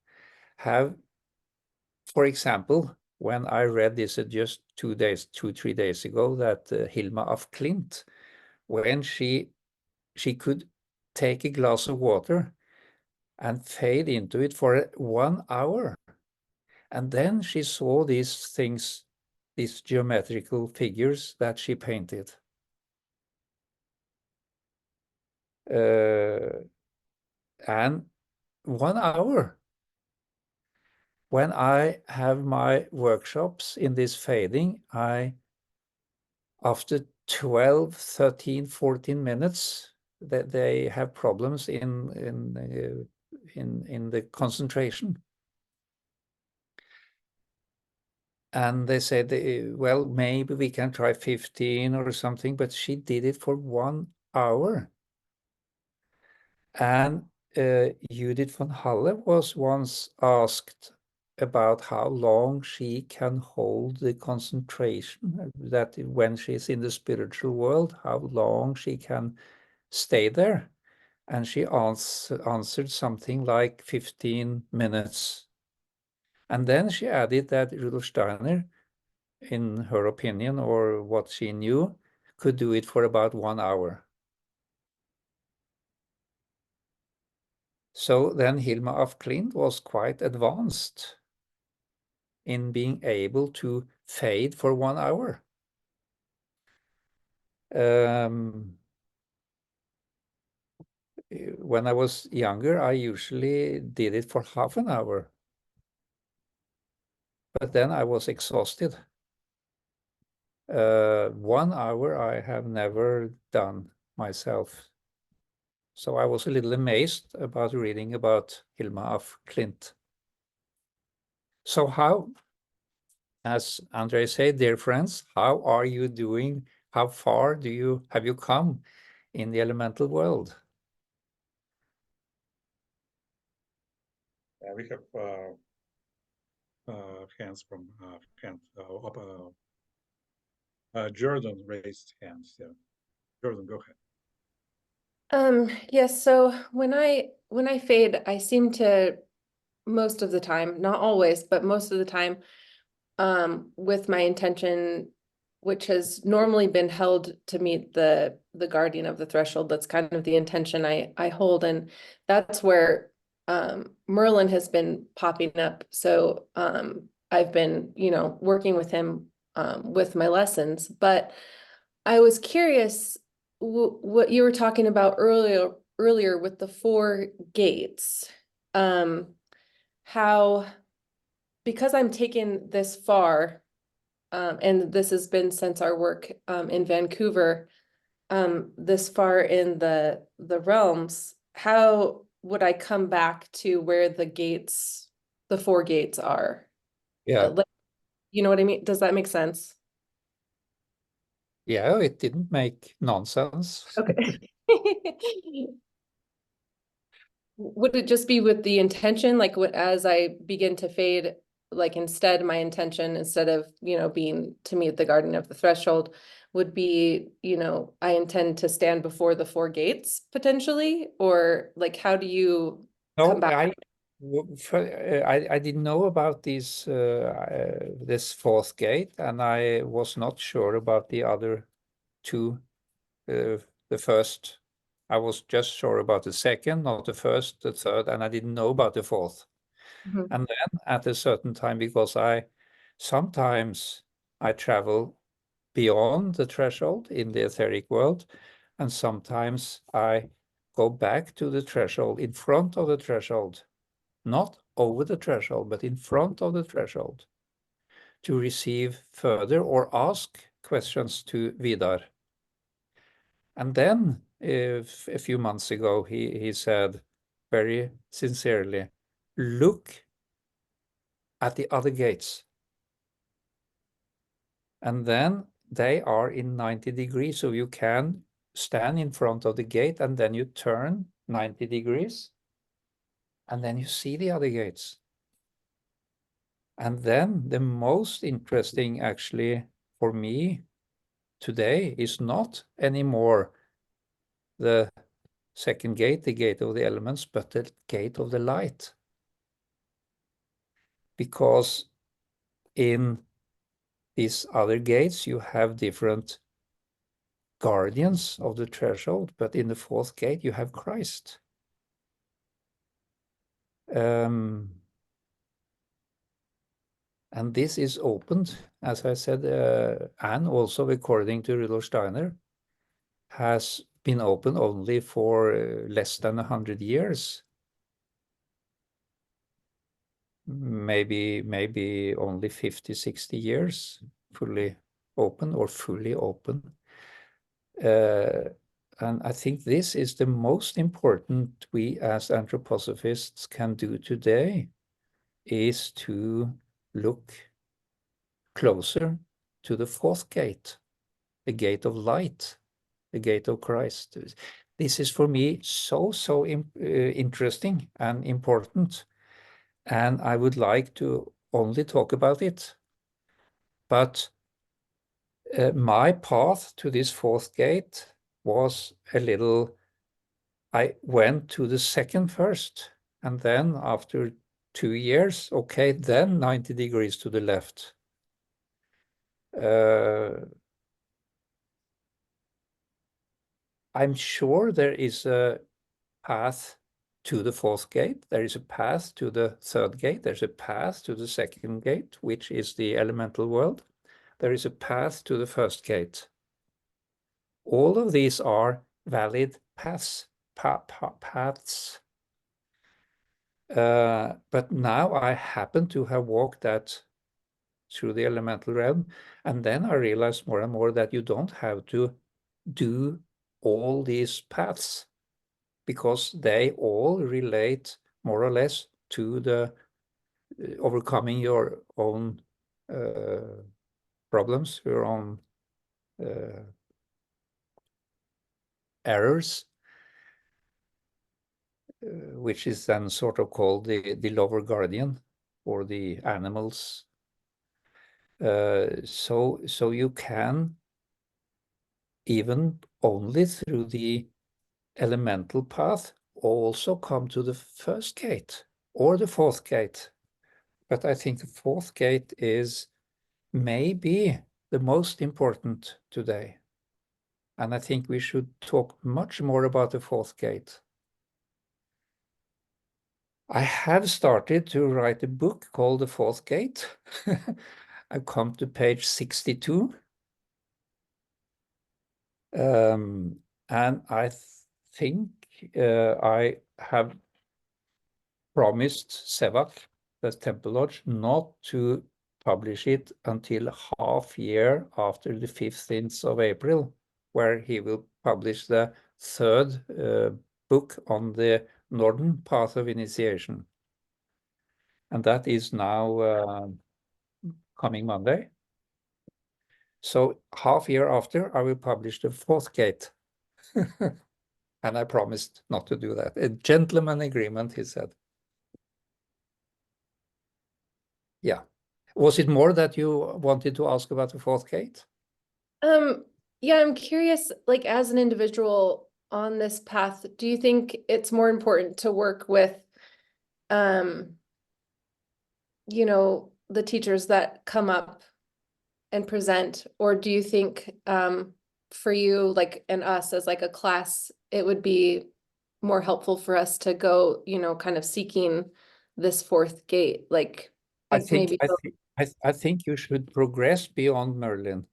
For example, when I read this just 3 days ago, that Hilma af Klint, when she could take a glass of water and fade into it for 1 hour. And then she saw these things, these geometrical figures that she painted. And 1 hour. When I have my workshops in this fading, after 12, 13, 14 minutes, that they have problems in the concentration. And they said, well, maybe we can try 15 or something, but she did it for 1 hour. And Judith von Halle was once asked about how long she can hold the concentration, that when she's in the spiritual world, how long she can stay there. And she answered something like 15 minutes. And then she added that Rudolf Steiner, in her opinion, or what she knew, could do it for about 1 hour. So then Hilma af Klint was quite advanced in being able to fade for 1 hour. When I was younger, I usually did it for half an hour. But then I was exhausted. 1 hour I have never done myself. So I was a little amazed about reading about Hilma af Klint. So how, as Andre said, dear friends, how are you doing? How far have you come in the elemental world? We have hands from Jordan raised hands. Yeah. Jordan, go ahead. Yes, so when I fade, I seem to, most of the time, not always, but most of the time, with my intention, which has normally been held to meet the guardian of the threshold. That's kind of the intention I hold, and that's where Merlin has been popping up. So I've been, working with him with my lessons. But I was curious what you were talking about earlier with the 4 gates. How, because I'm taking this far, and this has been since our work in Vancouver, this far in the realms, how would I come back to where the 4 gates are? Yeah. Like, you know what I mean? Does that make sense? Yeah, it didn't make nonsense. Okay. Would it just be with the intention, like as I begin to fade, like instead my intention, instead of, being to meet the garden of the threshold, would be, I intend to stand before the 4 gates potentially, or like, how do you come No, back? I didn't know about this 4th gate, and I was not sure about the other 2. The first, I was just sure about the 2nd, not the 1st, the 3rd, and I didn't know about the 4th. Mhm. And then at a certain time, because sometimes I travel beyond the threshold in the etheric world, and sometimes I go back to the threshold, in front of the threshold, not over the threshold, but in front of the threshold, to receive further or ask questions to Vidar. And then a few months ago, he said very sincerely, look at the other gates. And then they are in 90 degrees, so you can stand in front of the gate and then you turn 90 degrees and then you see the other gates. And then the most interesting actually for me today is not anymore the second gate, the gate of the elements, but the gate of the light. Because in these other gates, you have different guardians of the threshold, but in the fourth gate, you have Christ. And this is opened, as I said, and also according to Rudolf Steiner, has been open only for less than 100 years. Maybe only 50, 60 years fully open or fully open. And I think this is the most important we as anthroposophists can do today, is to look closer to the fourth gate, the gate of light, the gate of Christ. This is for me so interesting and important. And I would like to only talk about it. But my path to this fourth gate was a little, I went to the second first, and then after 2 years, okay, then 90 degrees to the left. I'm sure there is a path to the fourth gate. There is a path to the third gate. There's a path to the second gate, which is the elemental world. There is a path to the first gate. All of these are valid paths. But now I happen to have walked that through the elemental realm, and then I realized more and more that you don't have to do all these paths, because they all relate more or less to the overcoming your own problems, your own errors, which is then sort of called the lower guardian, or the animals. So you can, even only through the elemental path, also come to the first gate or the fourth gate. But I think the fourth gate is maybe the most important today. And I think we should talk much more about the fourth gate. I have started to write a book called The Fourth Gate. I've come to page 62. And I think I have promised Sevak, the Temple Lodge, not to publish it until half year after the 15th of April, where he will publish the third book on the northern path of initiation. And that is now coming Monday. So half year after, I will publish the fourth gate. And I promised not to do that. A gentleman agreement, he said. Yeah. Was it more that you wanted to ask about the fourth gate? Yeah, I'm curious, like as an individual on this path, do you think it's more important to work with, you know, the teachers that come up and present, or do you think, for you, like, and us as like a class, it would be more helpful for us to go, you know, kind of seeking this fourth gate, like I as think maybe. I think you should progress beyond Merlin.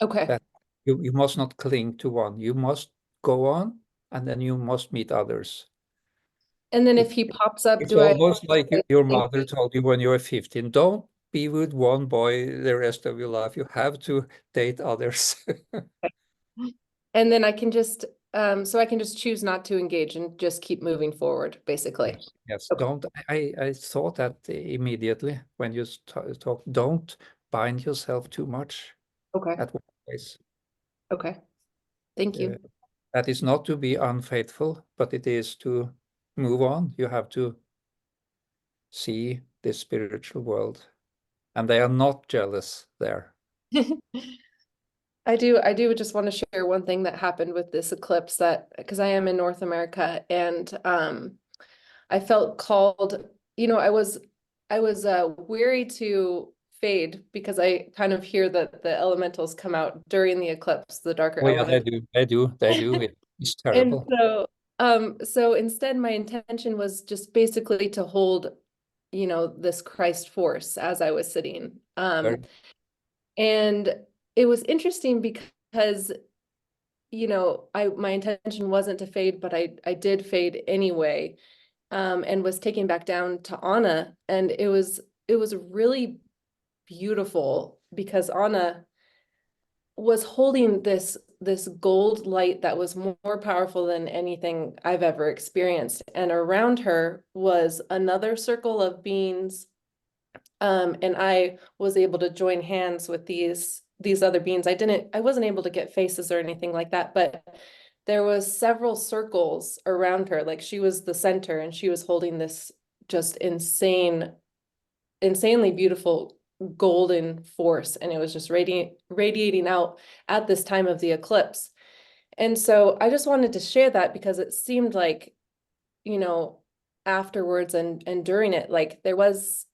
Okay. That you must not cling to one. You must go on, and then you must meet others. And then if he pops up, It's do I? almost like your mother told you when you were 15, don't be with one boy the rest of your life. You have to date others. And then I can just So I can just choose not to engage and just keep moving forward, basically. Yes. Okay. Don't. I thought that immediately when you talk. Don't bind yourself too much Okay. at one place. Okay. Thank you. That is not to be unfaithful, but it is to move on. You have to see this spiritual world, and they are not jealous there. I do just want to share one thing that happened with this eclipse, that because I am in North America, and I felt called, I was weary to fade, because I kind of hear that the elementals come out during the eclipse, the darker Oh yeah, they elements. do. They do. They do. It's And terrible. so instead my intention was just basically to hold, this Christ force as I was sitting. Very- And it was interesting because, my intention wasn't to fade, but I did fade anyway, and was taken back down to Anna. And it was really beautiful, because Anna was holding this gold light that was more powerful than anything I've ever experienced. And around her was another circle of beings. And I was able to join hands with these other beings. I wasn't able to get faces or anything like that, but there was several circles around her. Like, she was the center, and she was holding this just insanely beautiful golden force, and it was just radiating out at this time of the eclipse. And so I just wanted to share that, because it seemed like, afterwards and during it, like there was,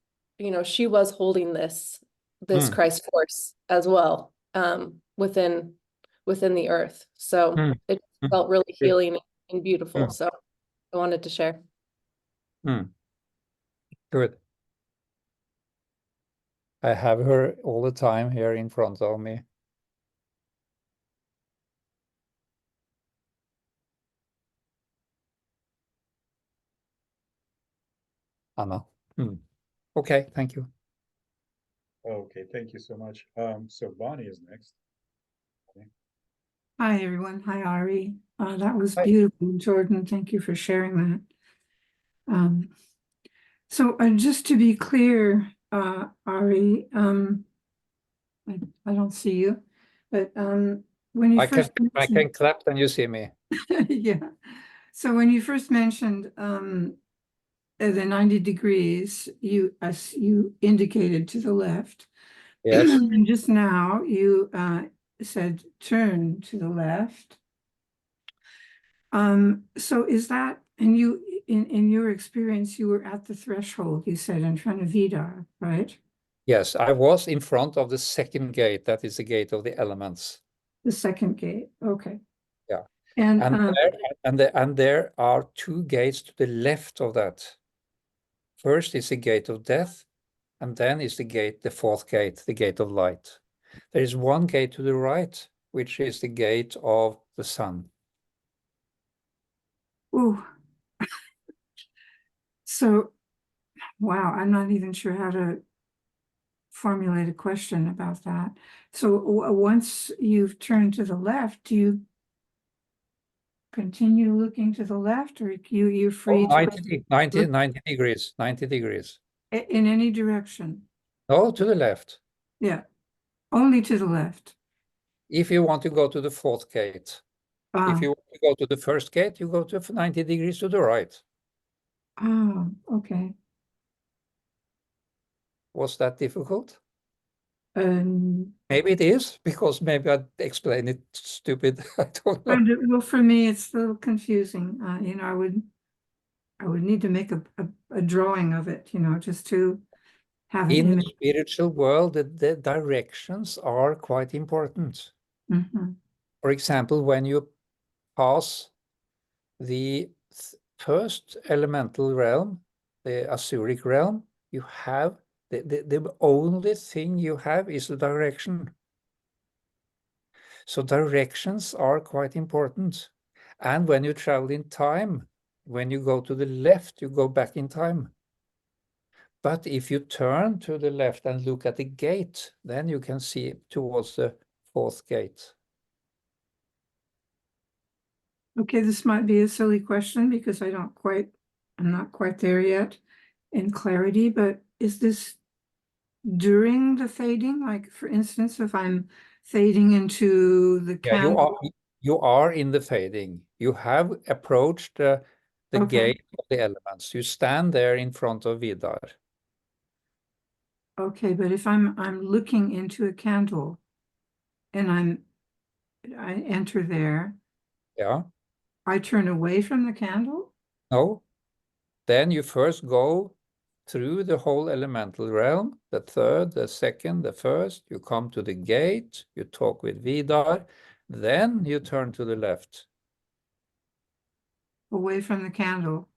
she was holding this Mm. Christ force as well, within the earth. So Mm. it Mm. felt really Good. healing and beautiful. Mm. So I wanted to share. Good. I have her all the time here in front of me. Anna. Okay, thank you. Okay, thank you so much. So Bonnie is next. Hi, everyone. Hi, Ari. That was Hi. beautiful, Jordan. Thank you for sharing that. So just to be clear, Ari, I don't see you, but when you I first can mentioned, clap when you see me. yeah. So when you first mentioned the 90 degrees, as you indicated to the left. Yes. And just now you said turn to the left. So is that, and you, in your experience, you were at the threshold, you said, in front of Vidar, right? Yes, I was in front of the second gate. That is the gate of the elements. The second gate, okay. Yeah. And And there are two gates to the left of that. First is the gate of death, and then is the fourth gate, the gate of light. There is one gate to the right, which is the gate of the sun. ooh. So, wow, I'm not even sure how to formulate a question about that. So once you've turned to the left, do you continue looking to the left, or you're free to 90 degrees, 90 degrees. in any direction? No, to the left. Yeah, only to the left. If you want to go to the fourth gate. If you want to go to the first gate, you go to 90 degrees to the right. Oh, okay. Was that difficult? Um, Maybe it is, because maybe I explained it stupid. I don't know. well, for me, it's a little confusing. I would need to make a drawing of it, just to have an In the image. spiritual world, the directions are quite important. Mhm. For example, when you pass the first elemental realm, the Asuric realm, you have the only thing you have is the direction. So directions are quite important. And when you travel in time, when you go to the left, you go back in time. But if you turn to the left and look at the gate, then you can see towards the fourth gate. Okay, this might be a silly question because I'm not quite there yet in clarity, but is this during the fading? Like, for instance, if I'm fading into the Yeah, candle. you are in the fading. You have approached the Okay. gate of the elements. You stand there in front of Vidar. Okay, but if I'm looking into a candle and I enter there, Yeah. I turn away from the candle? No. Then you first go through the whole elemental realm, the third, the second, the first. You come to the gate, you talk with Vidar, then you turn to the left. Away from the candle.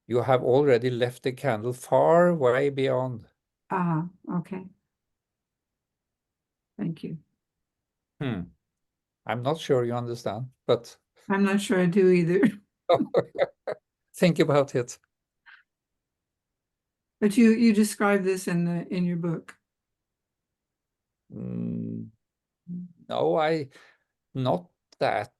You have already left the candle far way beyond. Ah, okay. Thank you. I'm not sure you understand, but I'm not sure I do either. think about it. But you describe this in your book. No, not that.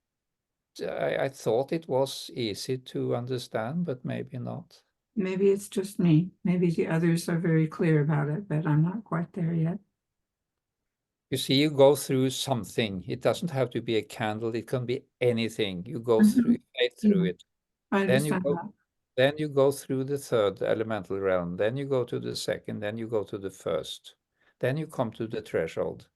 I thought it was easy to understand, but maybe not. Maybe it's just me. Maybe the others are very clear about it, but I'm not quite there yet. You see, you go through something. It doesn't have to be a candle. It can be anything. You go through, fade through Yeah, it. I Then you understand go, that. then you go through the third elemental realm. Then you go to the second. Then you go to the first. Then you come to the threshold.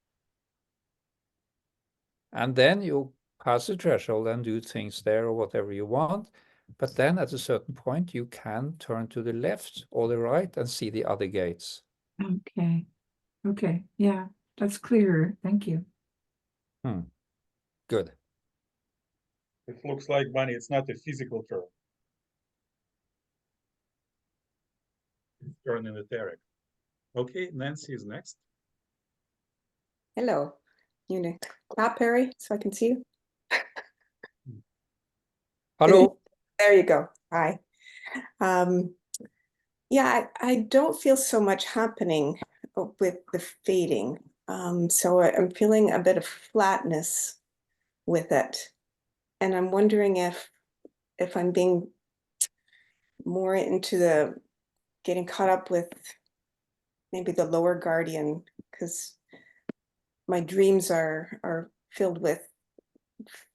And then you pass the threshold and do things there or whatever you want. But then at a certain point, you can turn to the left or the right and see the other gates. Okay. Okay. Yeah, that's clearer. Thank you. Good. It looks like, Bunny, it's not a physical turn. It's turn in etheric. Okay, Nancy is next. Hello. You know, clap, Harry, so I can see you. Hello. There you go. Hi. Yeah, I don't feel so much happening with the fading. So I'm feeling a bit of flatness with it. And I'm wondering if I'm being more into the getting caught up with maybe the lower guardian, because my dreams are filled with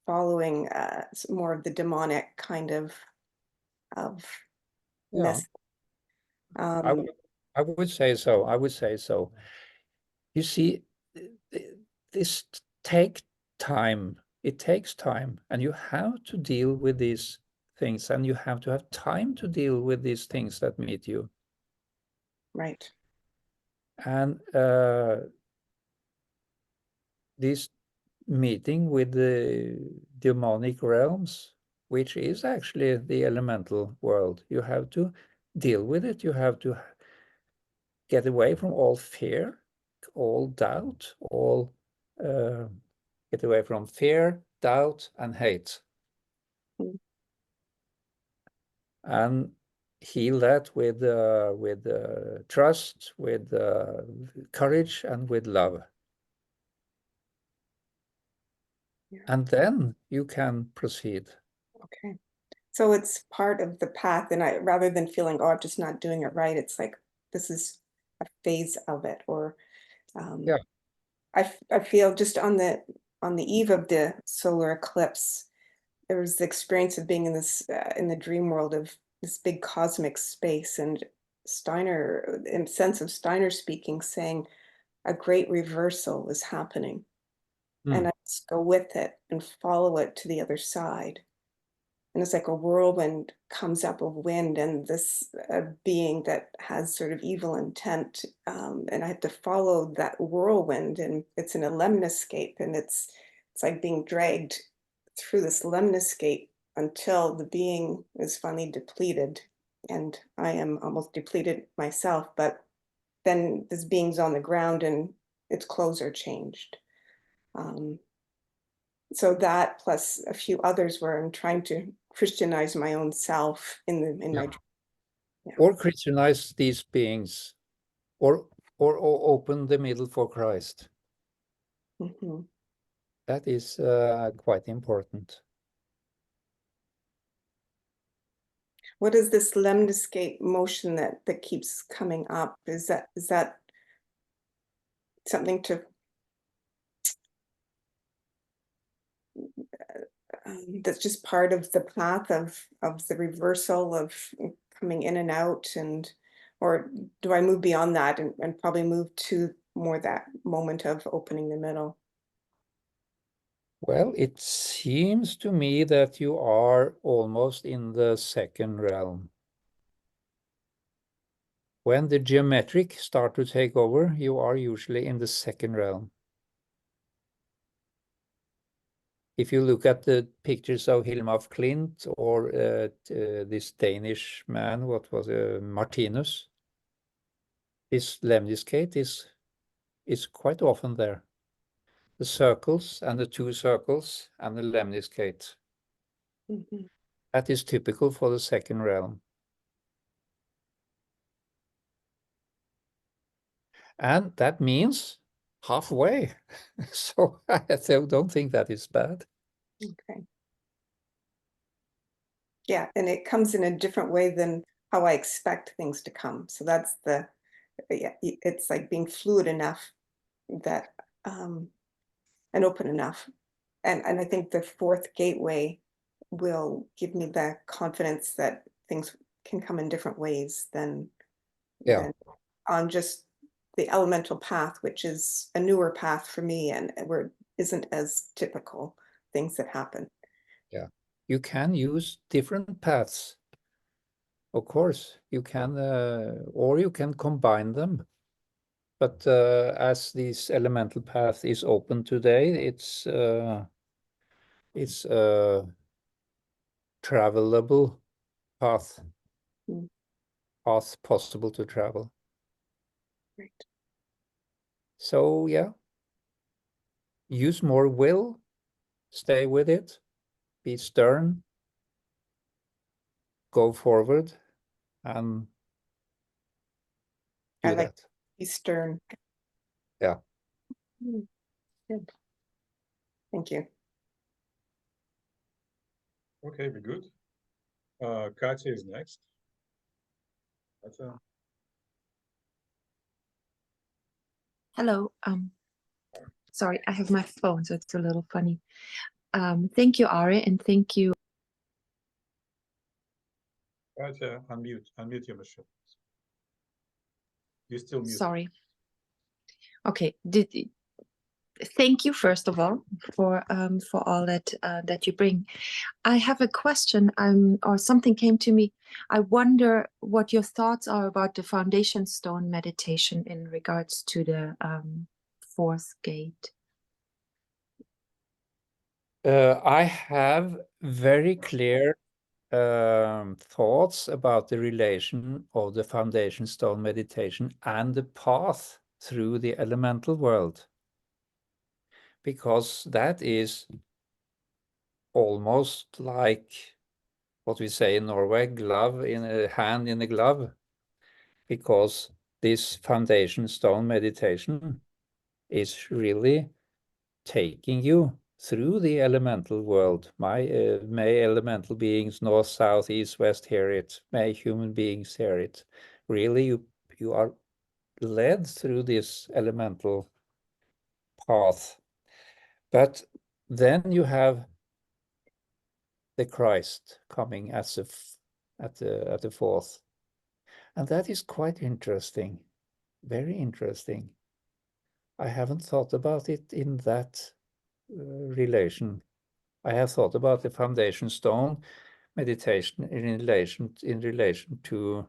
following more of the demonic kind of Yeah. mess. I would say so. I would say so. You see, this take time. It takes time, and you have to deal with these things, and you have to have time to deal with these things that meet you. Right. And this meeting with the demonic realms, which is actually the elemental world, you have to deal with it. You have to get away from all fear, all doubt, get away from fear, doubt, and hate. And heal that with trust, with courage, and with love. Yeah. And then you can proceed. Okay. So it's part of the path, and rather than feeling, oh, I'm just not doing it right, it's like this is a phase of it. Or Yeah. I feel just on the eve of the solar eclipse, there was the experience of being in this in the dream world of this big cosmic space, and Steiner, in sense of Steiner speaking, saying a great reversal is happening. And I just go with it and follow it to the other side. And it's like a whirlwind comes up of wind, and this being that has sort of evil intent, and I have to follow that whirlwind, and it's in a lemniscape, and it's like being dragged through this lemniscape until the being is finally depleted, and I am almost depleted myself. But then this being's on the ground, and its clothes are changed. So that plus a few others where I'm trying to Christianize my own self in my dream. Yeah. Or Christianize these beings, or open the middle for Christ. Mhm. That is quite important. what is this lemniscate motion that keeps coming up? Is that something to that's just part of the path of the reversal of coming in and out, and or do I move beyond that and probably move to more that moment of opening the middle? Well, it seems to me that you are almost in the second realm. When the geometric start to take over, you are usually in the second realm. If you look at the pictures of Hilma af Klint or this Danish man, what was Martinus, this lemniscate is quite often there. The circles and the two circles and the lemniscate. Mhm. That is typical for the second realm. And that means halfway. So I don't think that is bad. Okay. Yeah, and it comes in a different way than how I expect things to come. So that's yeah, it's like being fluid enough that and open enough. And I think the fourth gateway will give me the confidence that things can come in different ways than on just the elemental path, which is a newer path for me and where it isn't as typical things that happen. Yeah, you can use different paths. Of course, you can, or you can combine them. But as this elemental path is open today, it's a travelable path, Mm. path possible to travel. Right. So yeah, use more will, stay with it, be stern, go forward, and do I like that. be stern. Yeah. Good. Thank you. Okay, we're good. Katya is next. Katya. Hello. Sorry, I have my phone, so it's a little funny. Thank you, Ari, and thank you. Katya, unmute your machine. You're still muted. Sorry. Okay. Thank you first of all for all that you bring. I have a question. Or something came to me. I wonder what your thoughts are about the foundation stone meditation in regards to the fourth gate. I have very clear thoughts about the relation of the foundation stone meditation and the path through the elemental world, because that is almost like what we say in Norway, glove in a hand in a glove, because this foundation stone meditation is really taking you through the elemental world. May elemental beings, north, south, east, west, hear it. May human beings hear it. Really, you are led through this elemental path. But then you have the Christ coming as at the fourth. And that is quite interesting, very interesting. I haven't thought about it in that relation. I have thought about the foundation stone meditation in relation to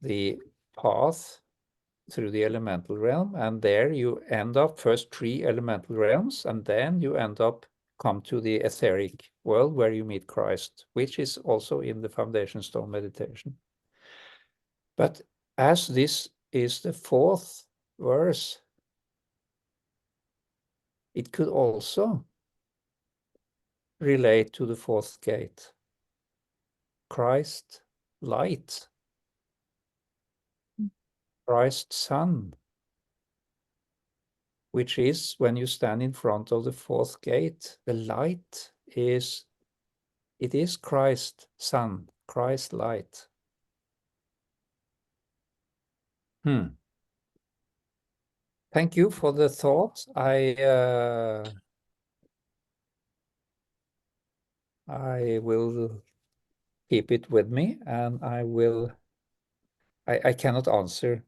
the path through the elemental realm, and there you end up first 3 elemental realms, and then you come to the etheric world where you meet Christ, which is also in the foundation stone meditation. But as this is the 4th verse, it could also relate to the 4th gate. Christ, light, Christ, sun, which is when you stand in front of the 4th gate, the light is Christ, sun, Christ light. Thank you for the thought. I will keep it with me, and I cannot answer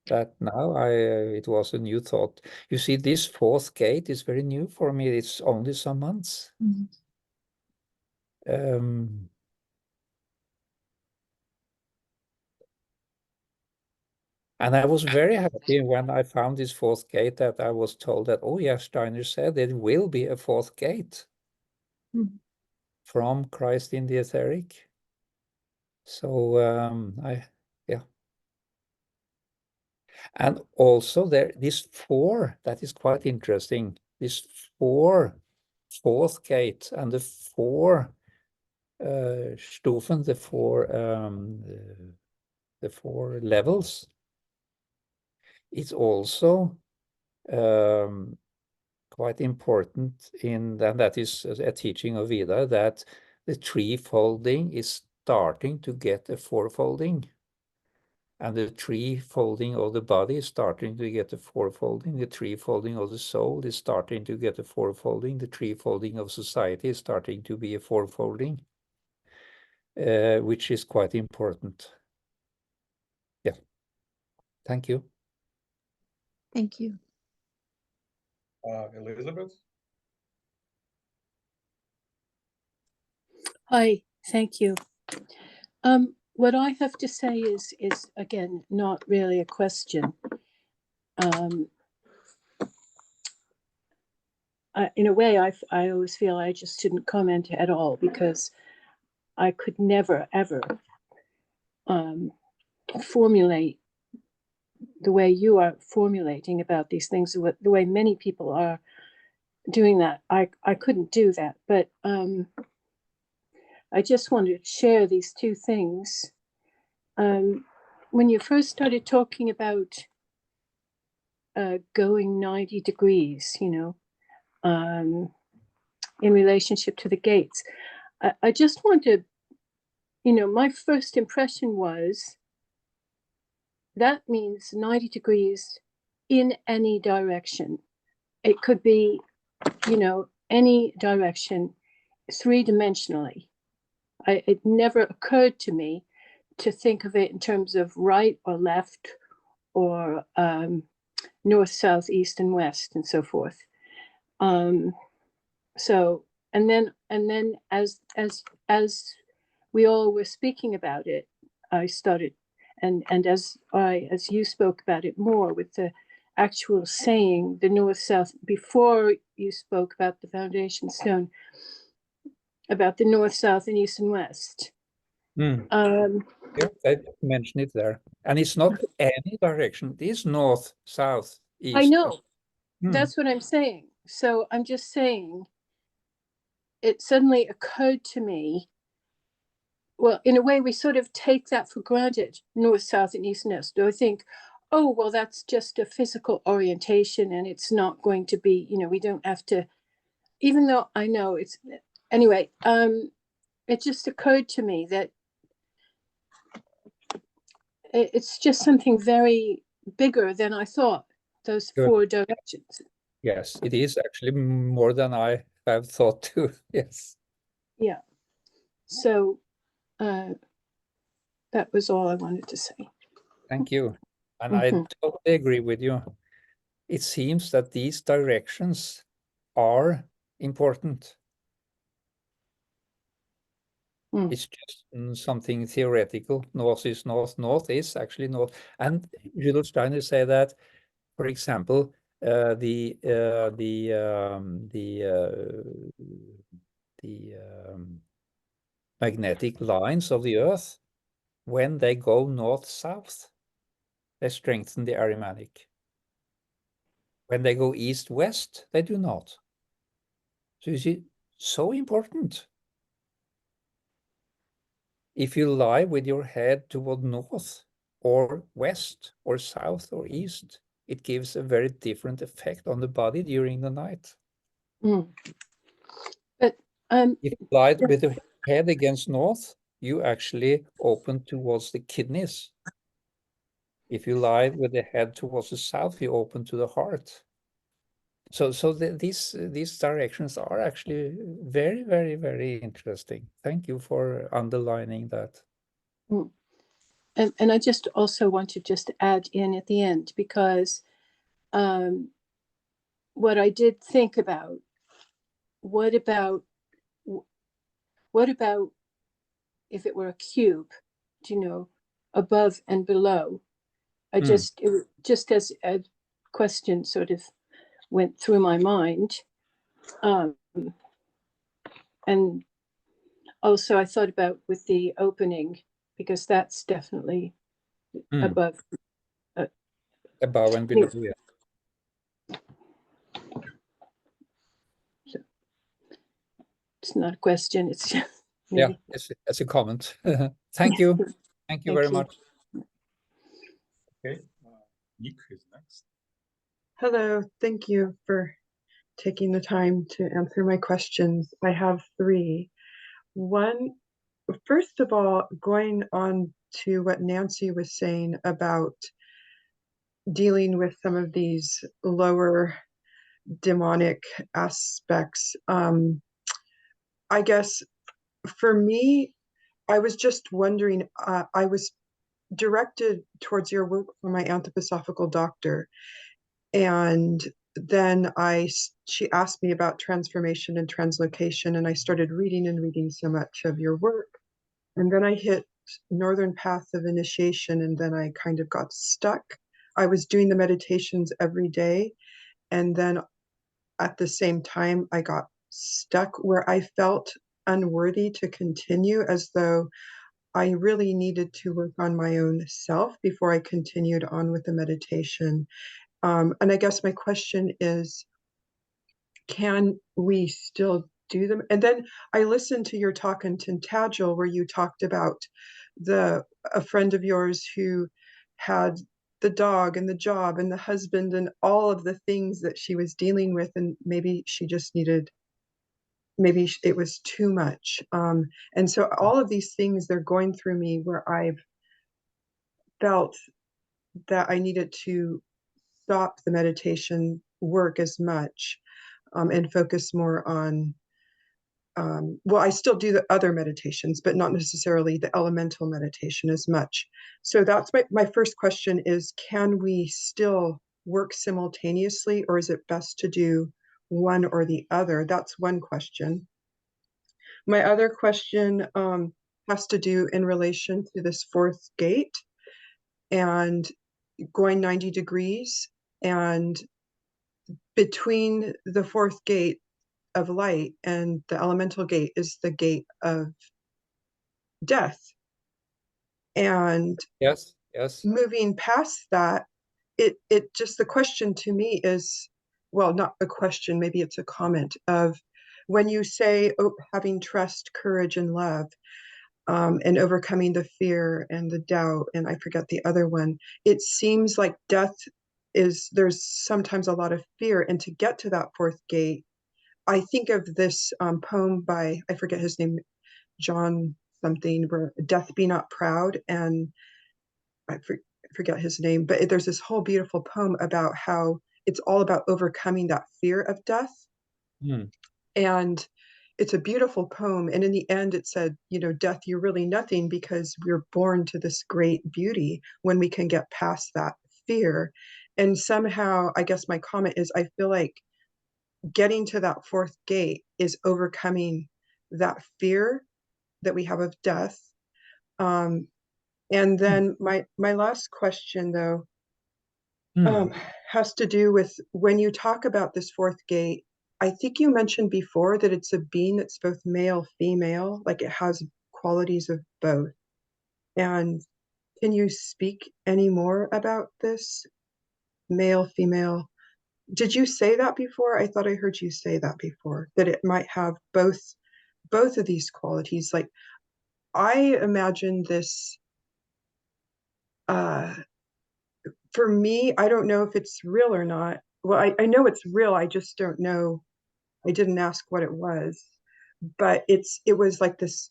that now. It was a new thought. You see, this fourth gate is very new for me. It's only some months. And I was very happy when I found this fourth gate, that I was told that, oh yeah, Steiner said there will be a fourth gate from Christ in the etheric. So yeah. And also this 4, that is quite interesting. This fourth gate, and the 4 Stufen, the 4 levels. It's also quite important that is a teaching of Vidar, that the 3-folding is starting to get a 4-folding. And the 3-folding of the body is starting to get a 4-folding. The 3-folding of the soul is starting to get a 4-folding. The 3-folding of society is starting to be a 4-folding, which is quite important. Yeah. Thank you. Thank you. Elizabeth? Hi, thank you. What I have to say is again, not really a question. In a way, I always feel I just didn't comment at all, because I could never, ever formulate the way you are formulating about these things, the way many people are doing that. I couldn't do that, but I just wanted to share these two things. When you first started talking about going 90 degrees, in relationship to the gates, I just want to, my first impression was that means 90 degrees in any direction. It could be, any direction, 3-dimensionally. It never occurred to me to think of it in terms of right or left, or north, south, east, and west, and so forth. So, and then as we all were speaking about it, I started, and as you spoke about it more with the actual saying, the north, south, before you spoke about the foundation stone, about the north, south, and east and west. Yeah, I mentioned it there. And it's not any direction. It is north, south, east. I know. That's what I'm saying. So I'm just saying, it suddenly occurred to me, well, in a way, we sort of take that for granted, north, south, and east and west. Do I think, oh, well, that's just a physical orientation, and it's not going to be, we don't have to, even though I know it's, anyway, it just occurred to me that it's just something very bigger than I thought, those 4 directions. Yes, it is actually more than I have thought too. Yes. Yeah. So that was all I wanted to say. Thank you. And I totally agree with you. It seems that these directions are important. It's just something theoretical. North is north. North is actually north. And Rudolf Steiner say that, for example, the magnetic lines of the Earth, when they go north-south, they strengthen the Arianic. When they go east-west, they do not. So you see, so important. If you lie with your head toward north or west or south or east, it gives a very different effect on the body during the night. But if you lie with your head against north, you actually open towards the kidneys. If you lie with the head towards the south, you open to the heart. So these directions are actually very, very, very interesting. Thank you for underlining that. And I just also want to just add in at the end, because what I did think about, what about if it were a cube, you know, above and below? Just as a question sort of went through my mind. And also I thought about with the opening, because that's definitely above. Above and below, yeah. So it's not a question, it's just maybe. Yeah, it's a comment. Thank you. Thank you very much. Okay, Nick is next. Hello, thank you for taking the time to answer my questions. I have 3. One, first of all, going on to what Nancy was saying about dealing with some of these lower demonic aspects. I guess for me, I was just wondering, I was directed towards your work from my anthroposophical doctor, and then she asked me about transformation and translocation, and I started reading and reading so much of your work, and then I hit Northern Path of Initiation, and then I kind of got stuck. I was doing the meditations every day, and then at the same time I got stuck where I felt unworthy to continue, as though I really needed to work on my own self before I continued on with the meditation. And I guess my question is, can we still do them? And then I listened to your talk in Tintagel where you talked about a friend of yours who had the dog and the job and the husband and all of the things that she was dealing with, and maybe she just needed, maybe it was too much. And so all of these things, they're going through me where I've felt that I needed to stop the meditation work as much, and focus more on, well, I still do the other meditations, but not necessarily the elemental meditation as much. So that's my first question is, can we still work simultaneously, or is it best to do one or the other? That's one question. My other question has to do in relation to this 4th gate and going 90 degrees, and between the 4th gate of light and the elemental gate is the gate of death. And yes, moving past that, it just, the question to me is, well, not a question, maybe it's a comment of, when you say having trust, courage, and love, and overcoming the fear and the doubt, and I forget the other one, it seems like death is, there's sometimes a lot of fear. And to get to that 4th gate, I think of this poem by, I forget his name, John something, where Death Be Not Proud, and I forget his name, but there's this whole beautiful poem about how it's all about overcoming that fear of death. And it's a beautiful poem. And in the end, it said, you know, death, you're really nothing, because we're born to this great beauty when we can get past that fear. And somehow, I guess my comment is, I feel like getting to that 4th gate is overcoming that fear that we have of death. And then my last question, though, has to do with, when you talk about this 4th gate, I think you mentioned before that it's a being that's both male, female, like it has qualities of both. And can you speak any more about this male, female? Did you say that before? I thought I heard you say that before, that it might have both of these qualities. Like, I imagine this, for me, I don't know if it's real or not. Well, I know it's real, I just don't know. I didn't ask what it was, but it was like this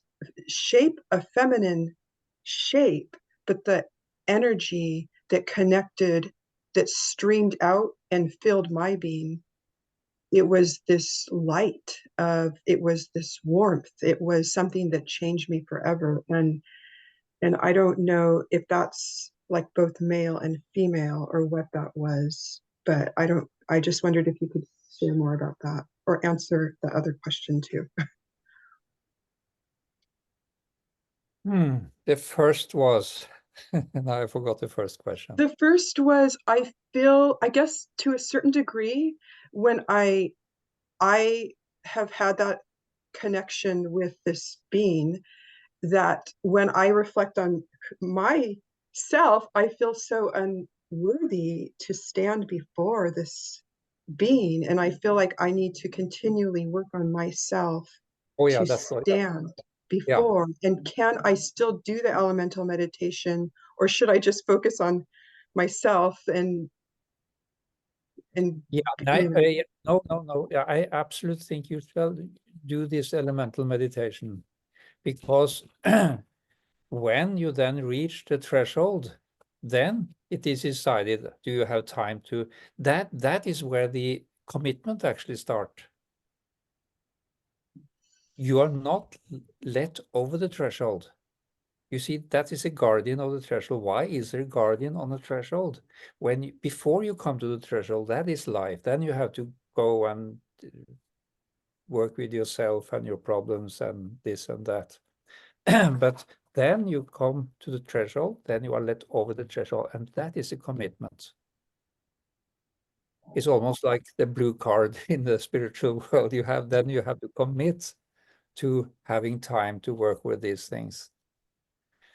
shape, a feminine shape, but the energy that connected, that streamed out and filled my being, it was this light of, it was this warmth, it was something that changed me forever. And I don't know if that's like both male and female or what that was, but I just wondered if you could share more about that or answer the other question too. The first was, now I forgot the first question. The first was, I feel, I guess to a certain degree, when I have had that connection with this being, that when I reflect on myself, I feel so unworthy to stand before this being. And I feel like I need to continually work on myself Oh yeah, to that's what. stand Yeah. before. And can I still do the elemental meditation, or should I just focus on myself and Yeah, no. Yeah, I absolutely think you shall do this elemental meditation, because when you then reach the threshold, then it is decided, do you have time to, that is where the commitment actually starts. You are not let over the threshold. You see, that is a guardian of the threshold. Why is there a guardian on the threshold? Before you come to the threshold, that is life. Then you have to go and work with yourself and your problems and this and that. But then you come to the threshold, then you are let over the threshold, and that is a commitment. It's almost like the blue card in the spiritual world. You have to commit to having time to work with these things.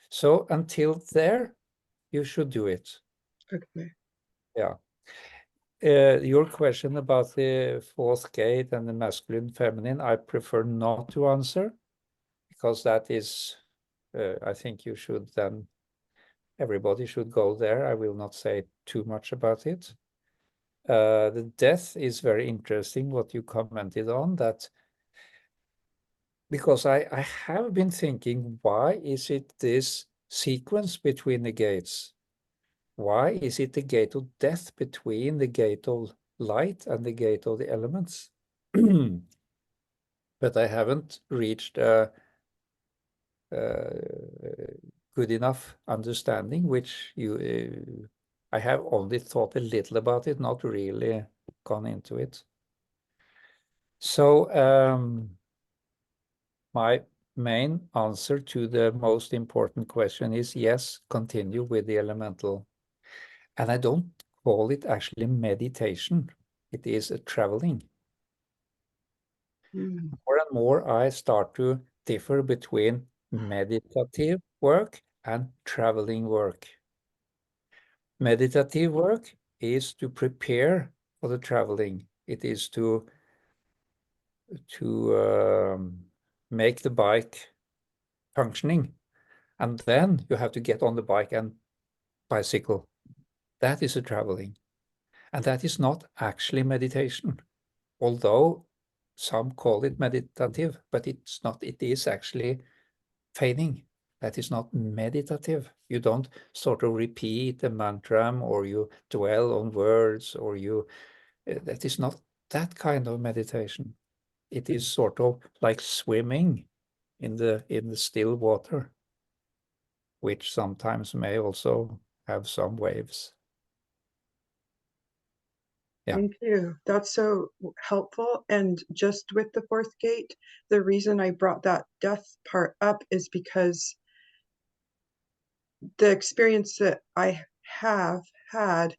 So until there, you should do it. Okay. Yeah. Your question about the fourth gate and the masculine, feminine, I prefer not to answer, because that is, I think you should then, everybody should go there. I will not say too much about it. The death is very interesting, what you commented on, that because I have been thinking, why is it this sequence between the gates? Why is it the gate of death between the gate of light and the gate of the elements? But I haven't reached a good enough understanding, which I have only thought a little about it, not really gone into it. So my main answer to the most important question is yes, continue with the elemental. And I don't call it actually meditation. It is a traveling. More and more I start to differ between meditative work and traveling work. Meditative work is to prepare for the traveling. It is to make the bike functioning, and then you have to get on the bike and bicycle. That is a traveling, and that is not actually meditation, although some call it meditative, but it's not. It is actually feigning. That is not meditative. You don't sort of repeat a mantra, or you dwell on words, or you that is not that kind of meditation. It is sort of like swimming in the still water, which sometimes may also have some waves. Yeah. Thank you. That's so helpful. And just with the fourth gate, the reason I brought that death part up is because the experience that I have had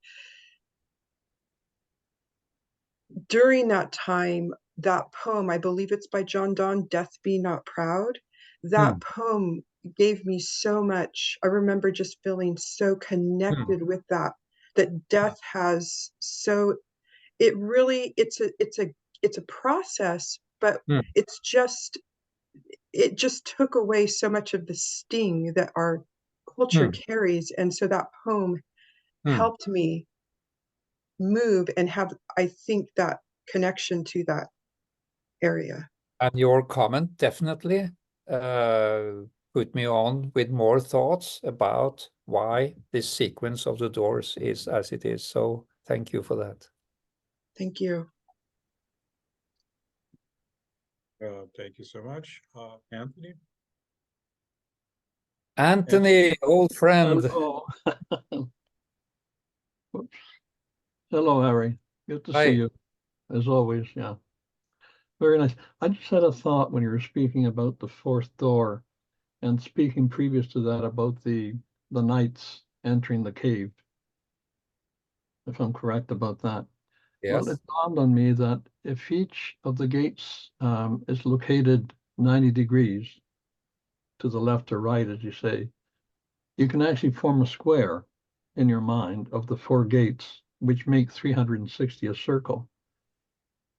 during that time, that poem, I believe it's by John Donne, Death Be Not Proud. That poem gave me so much. I remember just feeling so connected with that death has so, it really, it's a process, but it just took away so much of the sting that our culture carries. And so that poem helped me move and have, I think, that connection to that area. And your comment, definitely, put me on with more thoughts about why this sequence of the doors is as it is. So thank you for that. Thank you. Thank you so much. Anthony? Anthony, old friend. Hello. Hello, Harry. Good to Hi. see you, as always. Yeah, very nice. I just had a thought when you were speaking about the fourth door, and speaking previous to that about the knights entering the cave, if I'm correct about that. Well, Yes. it dawned on me that if each of the gates is located 90 degrees to the left or right, as you say, you can actually form a square in your mind of the four gates, which make 360 a circle.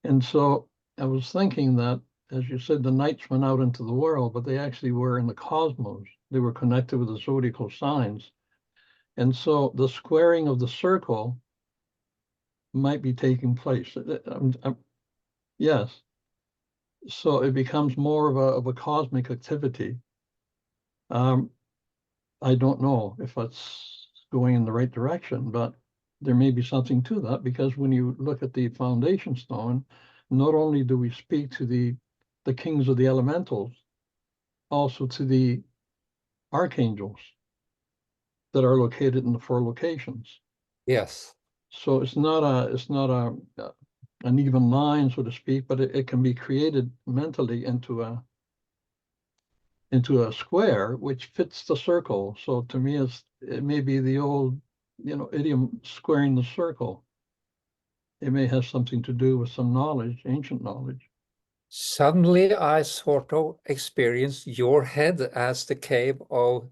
And so I was thinking that, as you said, the knights went out into the world, but they actually were in the cosmos. They were connected with the zodiacal signs. And so the squaring of the circle might be taking place. Yes. So it becomes more of a cosmic activity. I don't know if that's going in the right direction, but there may be something to that, because when you look at the foundation stone, not only do we speak to the kings of the elementals, also to the archangels that are located in the four locations. Yes. So it's not an even line, so to speak, but it can be created mentally into a square which fits the circle. So to me, it may be the old, idiom, squaring the circle. It may have something to do with some knowledge, ancient knowledge. Suddenly I sort of experienced your head as the cave of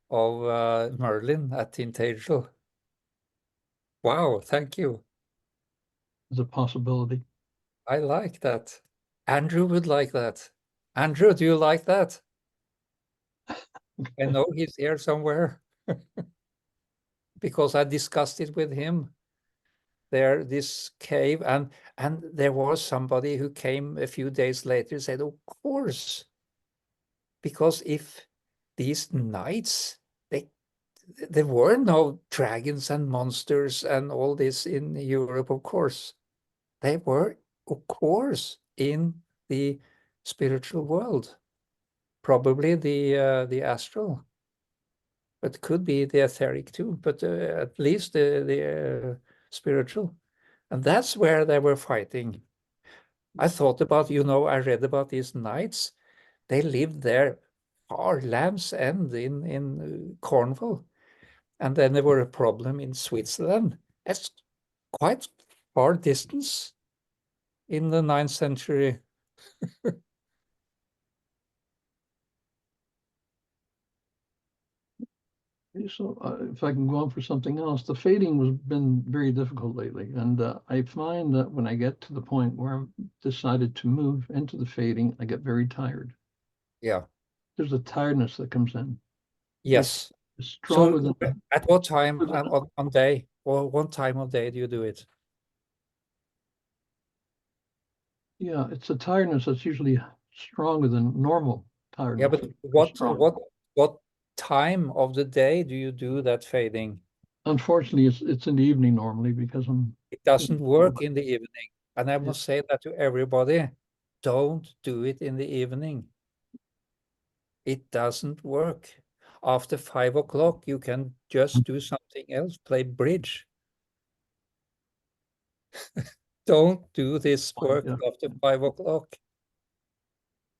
Merlin at Tintagel. Wow, thank you. It's a possibility. I like that. Andrew would like that. Andrew, do you like that? I know he's here somewhere because I discussed it with him. There, this cave, and there was somebody who came a few days later and said, of course, because if these knights, there were no dragons and monsters and all this in Europe, of course. They were, of course, in the spiritual world, probably the astral, but could be the etheric too, but at least the spiritual. And that's where they were fighting. I thought about, I read about these knights. They lived there far Land's End in Cornwall. And then there were a problem in Switzerland. That's quite far distance in the 9th century. So if I can go on for something else, the fading has been very difficult lately. And I find that when I get to the point where I've decided to move into the fading, I get very tired. Yeah. There's a tiredness that comes in. Yes. It's stronger So than. at what time on day, or what time of day do you do it? Yeah, it's a tiredness that's usually stronger than normal Yeah, tiredness. but what time of the day do you do that fading? Unfortunately, it's in the evening normally because It doesn't work in the evening. And I must say that to everybody, don't do it in the evening. It doesn't work. After 5 o'clock, you can just do something else, play bridge. Don't do this work after 5 o'clock.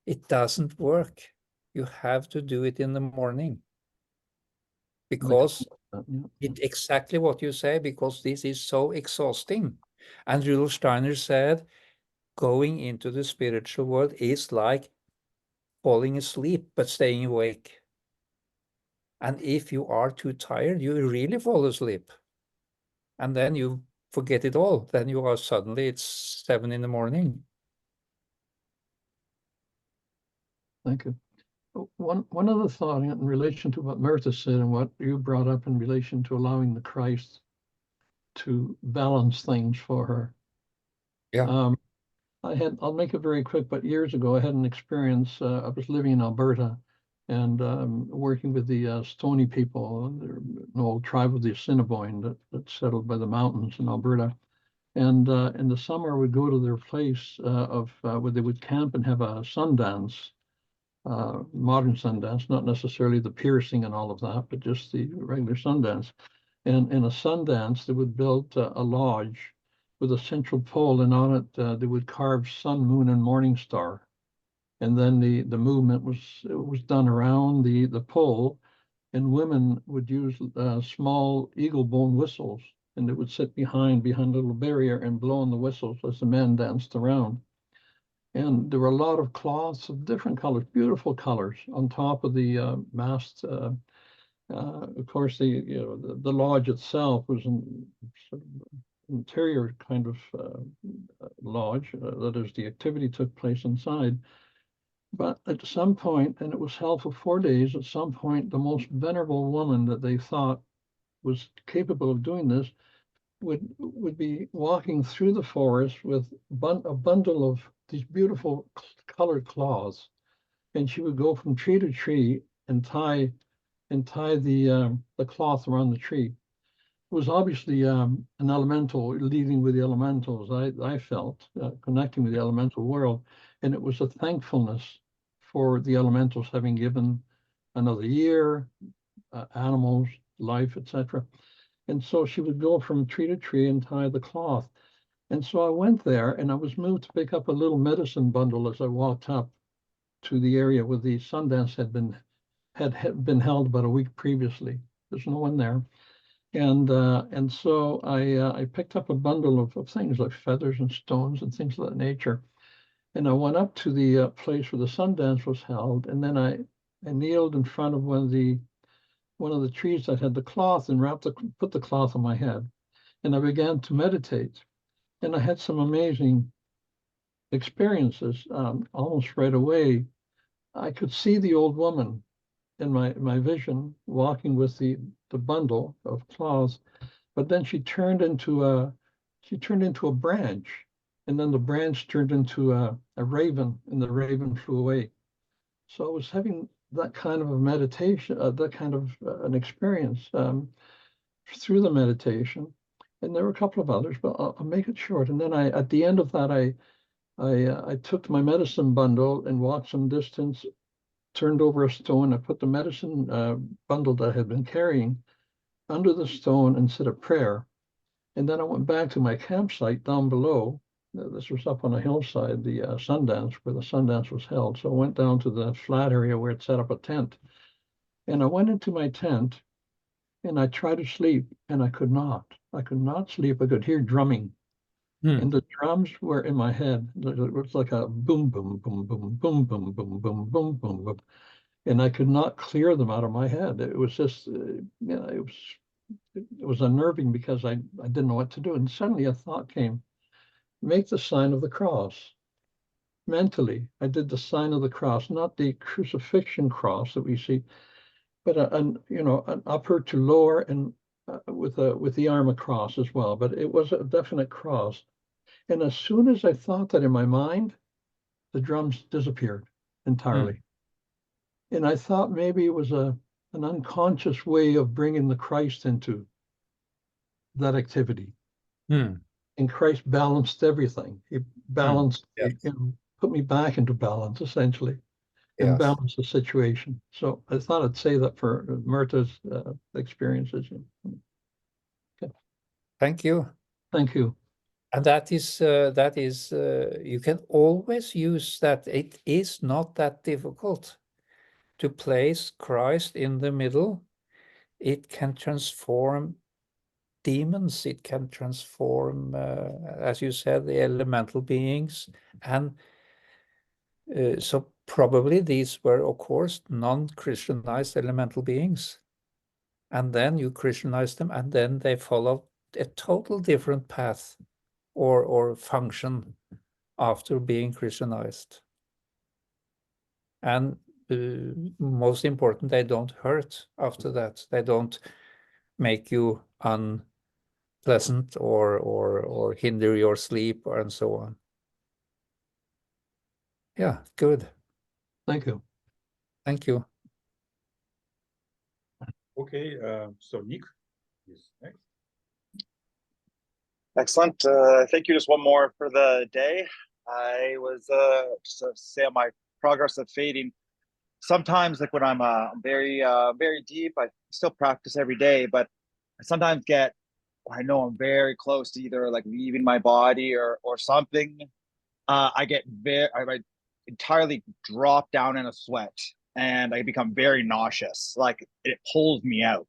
It doesn't work. You have to do it in the morning. Because it's exactly what you say, because this is so exhausting. And Rudolf Steiner said, going into the spiritual world is like falling asleep, but staying awake. And if you are too tired, you really fall asleep. And then you forget it all. Then you are suddenly, it's 7 in the morning. Thank you. One other thought in relation to what Martha said and what you brought up in relation to allowing the Christ to balance things for her. Yeah. I'll make it very quick, but years ago I had an experience. I was living in Alberta and working with the Stoney people, an old tribe of the Assiniboine that settled by the mountains in Alberta. And in the summer, we'd go to their place where they would camp and have a Sundance, modern Sundance, not necessarily the piercing and all of that, but just the regular Sundance. And in a Sundance, they would build a lodge with a central pole, and on it they would carve sun, moon, and morning star. And then the movement was done around the pole, and women would use small eagle bone whistles, and they would sit behind a little barrier and blow on the whistles as the men danced around. And there were a lot of cloths of different colors, beautiful colors, on top of the mast. Of course, the lodge itself was in sort of interior kind of lodge. That is, the activity took place inside. But at some point, and it was held for 4 days, at some point, the most venerable woman that they thought was capable of doing this would be walking through the forest with a bundle of these beautiful colored cloths, and she would go from tree to tree and tie the cloth around the tree. It was obviously an elemental leading with the elementals. I felt connecting with the elemental world, and it was a thankfulness for the elementals having given another year, animals, life, etc. And so she would go from tree to tree and tie the cloth. And so I went there, and I was moved to pick up a little medicine bundle as I walked up to the area where the Sundance had been held about a week previously. There's no one there. And so I picked up a bundle of things like feathers and stones and things of that nature. And I went up to the place where the Sundance was held, and then I kneeled in front of one of the trees that had the cloth and put the cloth on my head. And I began to meditate. And I had some amazing experiences almost right away. I could see the old woman in my vision walking with the bundle of cloths, but then she turned into a branch, and then the branch turned into a raven, and the raven flew away. So I was having that kind of a meditation, that kind of an experience through the meditation. And there were a couple of others, but I'll make it short. And then at the end of that, I took my medicine bundle and walked some distance, turned over a stone. I put the medicine bundle that I had been carrying under the stone and said a prayer. And then I went back to my campsite down below. This was up on a hillside, the Sundance, where the Sundance was held. So I went down to the flat area where it set up a tent. And I went into my tent and I tried to sleep, and I could not. I could not sleep. I could hear drumming. And the drums were in my head. It was like a boom, boom, boom, boom, boom, boom, boom, boom, boom, boom, boom. And I could not clear them out of my head. It was just, it was unnerving because I didn't know what to do. And suddenly a thought came, make the sign of the cross. Mentally, I did the sign of the cross, not the crucifixion cross that we see, but an upper to lower and with the arm across as well. But it was a definite cross. And as soon as I thought that in my mind, the drums disappeared entirely. And I thought maybe it was an unconscious way of bringing the Christ into that activity. And Christ balanced everything. He balanced, put me back into balance, essentially, and balanced the situation. So I thought I'd say that for Myrta's experiences. Okay. Thank you. Thank you. And that is, you can always use that. It is not that difficult to place Christ in the middle. It can transform demons. It can transform, as you said, the elemental beings. And so probably these were, of course, non-Christianized elemental beings. And then you Christianize them, and then they follow a total different path or function after being Christianized. And most important, they don't hurt after that. They don't make you unpleasant or hinder your sleep and so on. Yeah, good. Thank you. Thank you. Okay, so Nick is next. Excellent. Thank you. Just one more for the day. I was just to say on my progress of fading. Sometimes, like when I'm very deep, I still practice every day, but I sometimes get, I know I'm very close to either like leaving my body or something. I entirely drop down in a sweat and I become very nauseous. Like it pulls me out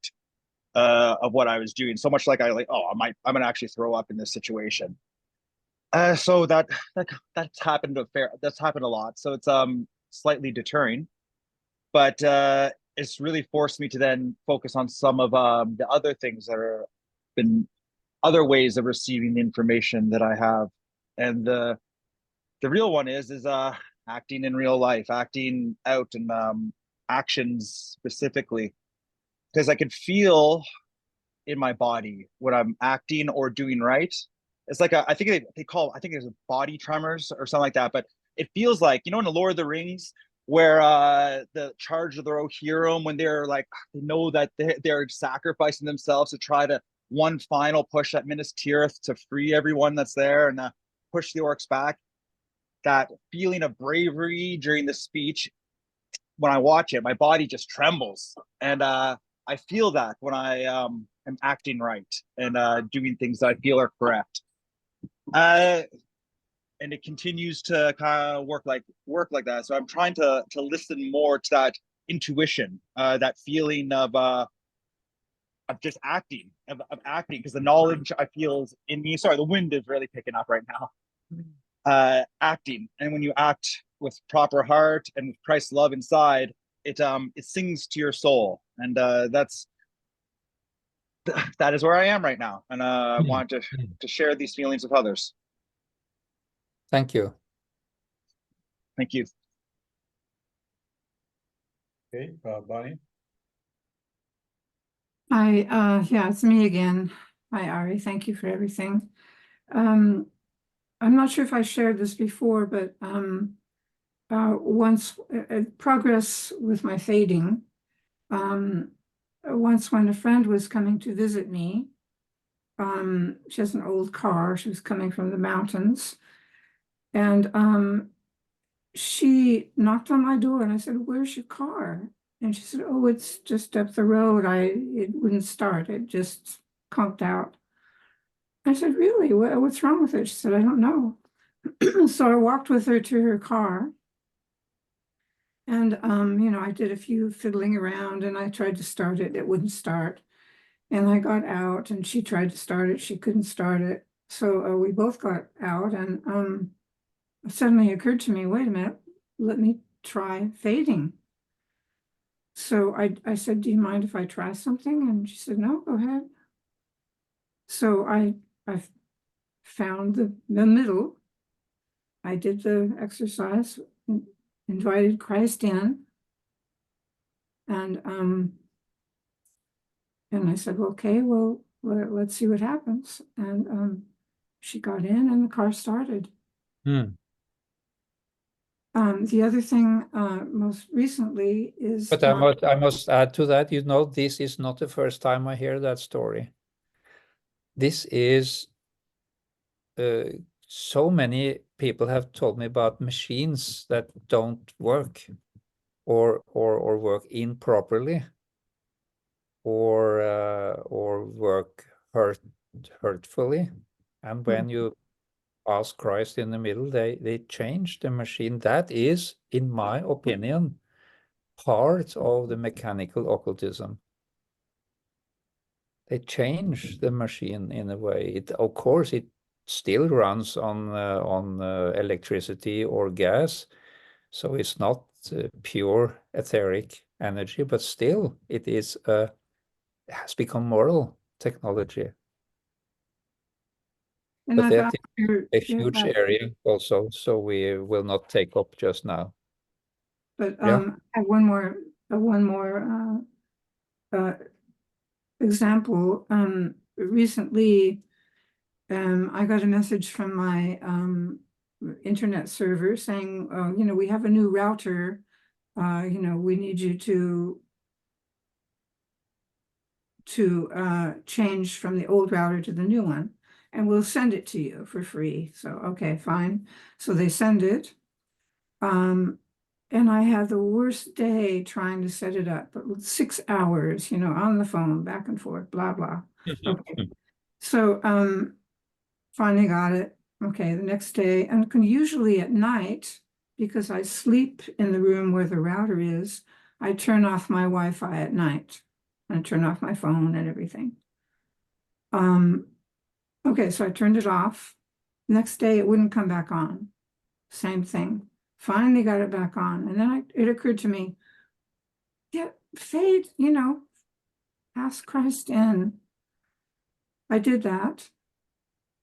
of what I was doing. So much like I'm gonna actually throw up in this situation. So that's happened that's happened a lot. So it's slightly deterring, but it's really forced me to then focus on some of the other things that are been other ways of receiving the information that I have. And the real one is acting in real life, acting out and actions specifically, because I could feel in my body when I'm acting or doing right. It's like I think I think there's body tremors or something like that, but it feels like, you know, in the Lord of the Rings where the charge of the Rohirrim, when they're like, they know that they're sacrificing themselves to try to one final push at Minas Tirith to free everyone that's there and push the orcs back. That feeling of bravery during the speech, when I watch it, my body just trembles. And I feel that when I am acting right and doing things that I feel are correct. And it continues to kind of work like that. So I'm trying to listen more to that intuition, that feeling of just acting, of acting, because the knowledge I feel is in me. Sorry, the wind is really picking up right now. Acting, and when you act with proper heart and with Christ's love inside, it sings to your soul, and that is where I am right now, and I want to share these feelings with others. Thank you. Thank you. Okay, Bonnie. Hi, yeah, it's me again. Hi, Ari. Thank you for everything. I'm not sure if I shared this before, but once progress with my fading. Once when a friend was coming to visit me, she has an old car. She was coming from the mountains, and she knocked on my door, and I said, "Where's your car?" And she said, "Oh, it's just up the road. It wouldn't start. It just conked out." I said, "Really? What's wrong with it?" She said, "I don't know." So I walked with her to her car. And, you know, I did a few fiddling around and I tried to start it. It wouldn't start. And I got out and she tried to start it. She couldn't start it. So we both got out and it suddenly occurred to me, wait a minute, let me try fading. So I said, "Do you mind if I try something?" And she said, "No, go ahead." So I found the middle. I did the exercise, invited Christ in, and I said, "Okay, well, let's see what happens." And she got in and the car started. The other thing most recently is But I must add to that, you know, this is not the first time I hear that story. This is so many people have told me about machines that don't work or work improperly or work hurtfully. And when you ask Christ in the middle, they change the machine. That is, in my opinion, part of the mechanical occultism. They change the machine in a way. Of course, it still runs on electricity or gas, so it's not pure etheric energy, but still it has become moral technology. And But I've that asked is her, a huge area also, so we will not take up just now. but Yeah. I have one more example. Recently, I got a message from internet server saying, you know, we have a new router. You know, we need you to change from the old router to the new one, and we'll send it to you for free. So, okay, fine. So they send it. And I had the worst day trying to set it up, but with 6 hours, you know, on the phone, back and forth, blah, blah. Okay. So, finally got it. Okay, the next day, and usually at night, because I sleep in the room where the router is, I turn off my Wi-Fi at night and turn off my phone and everything. Okay, so I turned it off. Next day, it wouldn't come back on. Same thing. Finally got it back on. And then it occurred to me, yeah, fade, you know, ask Christ in. I did that.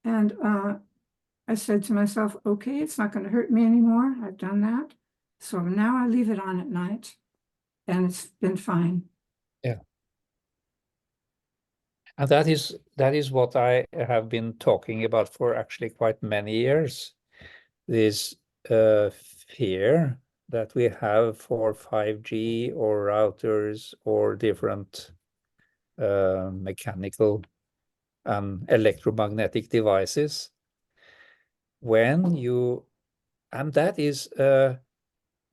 And I said to myself, okay, it's not going to hurt me anymore. I've done that. So now I leave it on at night, and it's been fine. Yeah. And that is what I have been talking about for actually quite many years. This fear that we have for 5G or routers or different mechanical and electromagnetic devices. And that is a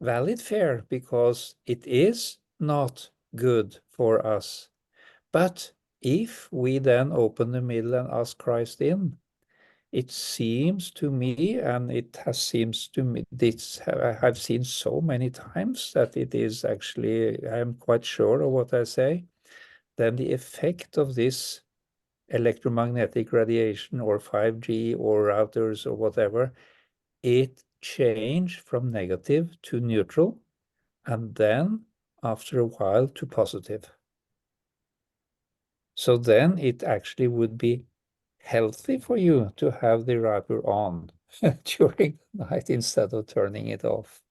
valid fear because it is not good for us. But if we then open the middle and ask Christ in, it seems to me, and seems to me, I've seen so many times that it is actually, I am quite sure of what I say, then the effect of this electromagnetic radiation or 5G or routers or whatever, it changed from negative to neutral, and then after a while to positive. So then it actually would be healthy for you to have the router on during the night instead of turning it off.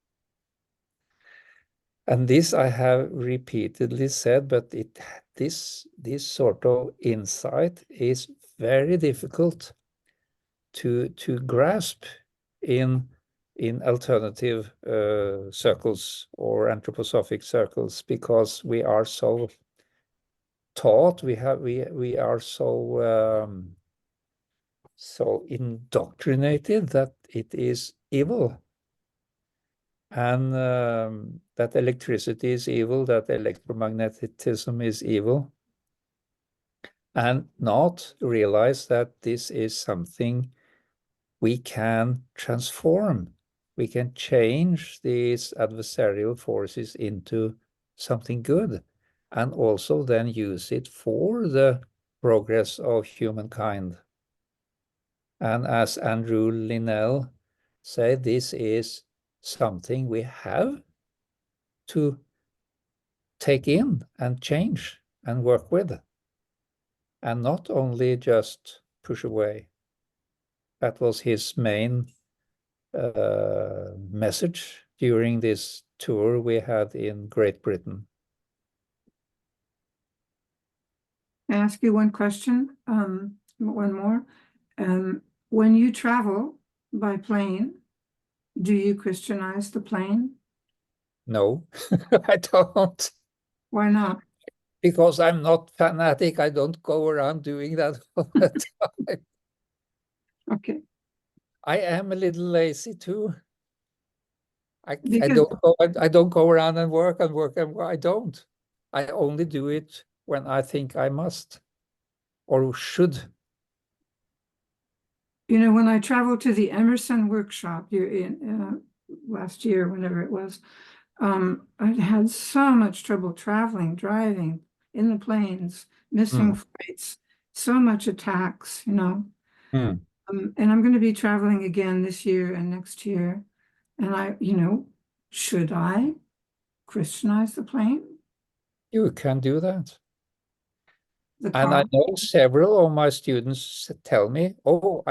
And this I have repeatedly said, but this sort of insight is very difficult to grasp in alternative circles or anthroposophic circles, because we are so taught, we are so indoctrinated that it is evil, and that electricity is evil, that electromagnetism is evil, and not realize that this is something we can transform. We can change these adversarial forces into something good, and also then use it for the progress of humankind. And as Andrew Linnell said, this is something we have to take in and change and work with, and not only just push away. That was his main message during this tour we had in Great Britain. Can I ask you one question? One more. When you travel by plane, do you Christianize the plane? No, I don't. Why not? Because I'm not fanatic. I don't go around doing that all the time. Okay. I am a little lazy too. I Because don't go around and work and work and work. I don't. I only do it when I think I must or should. you know, when I traveled to the Emerson workshop in last year, whenever it was, I had so much trouble driving in the planes, missing flights, so much attacks, you know. And I'm going to be traveling again this year and next year. And you know, should I Christianize the plane? You can do that. The And I car? know several of my students tell me, oh,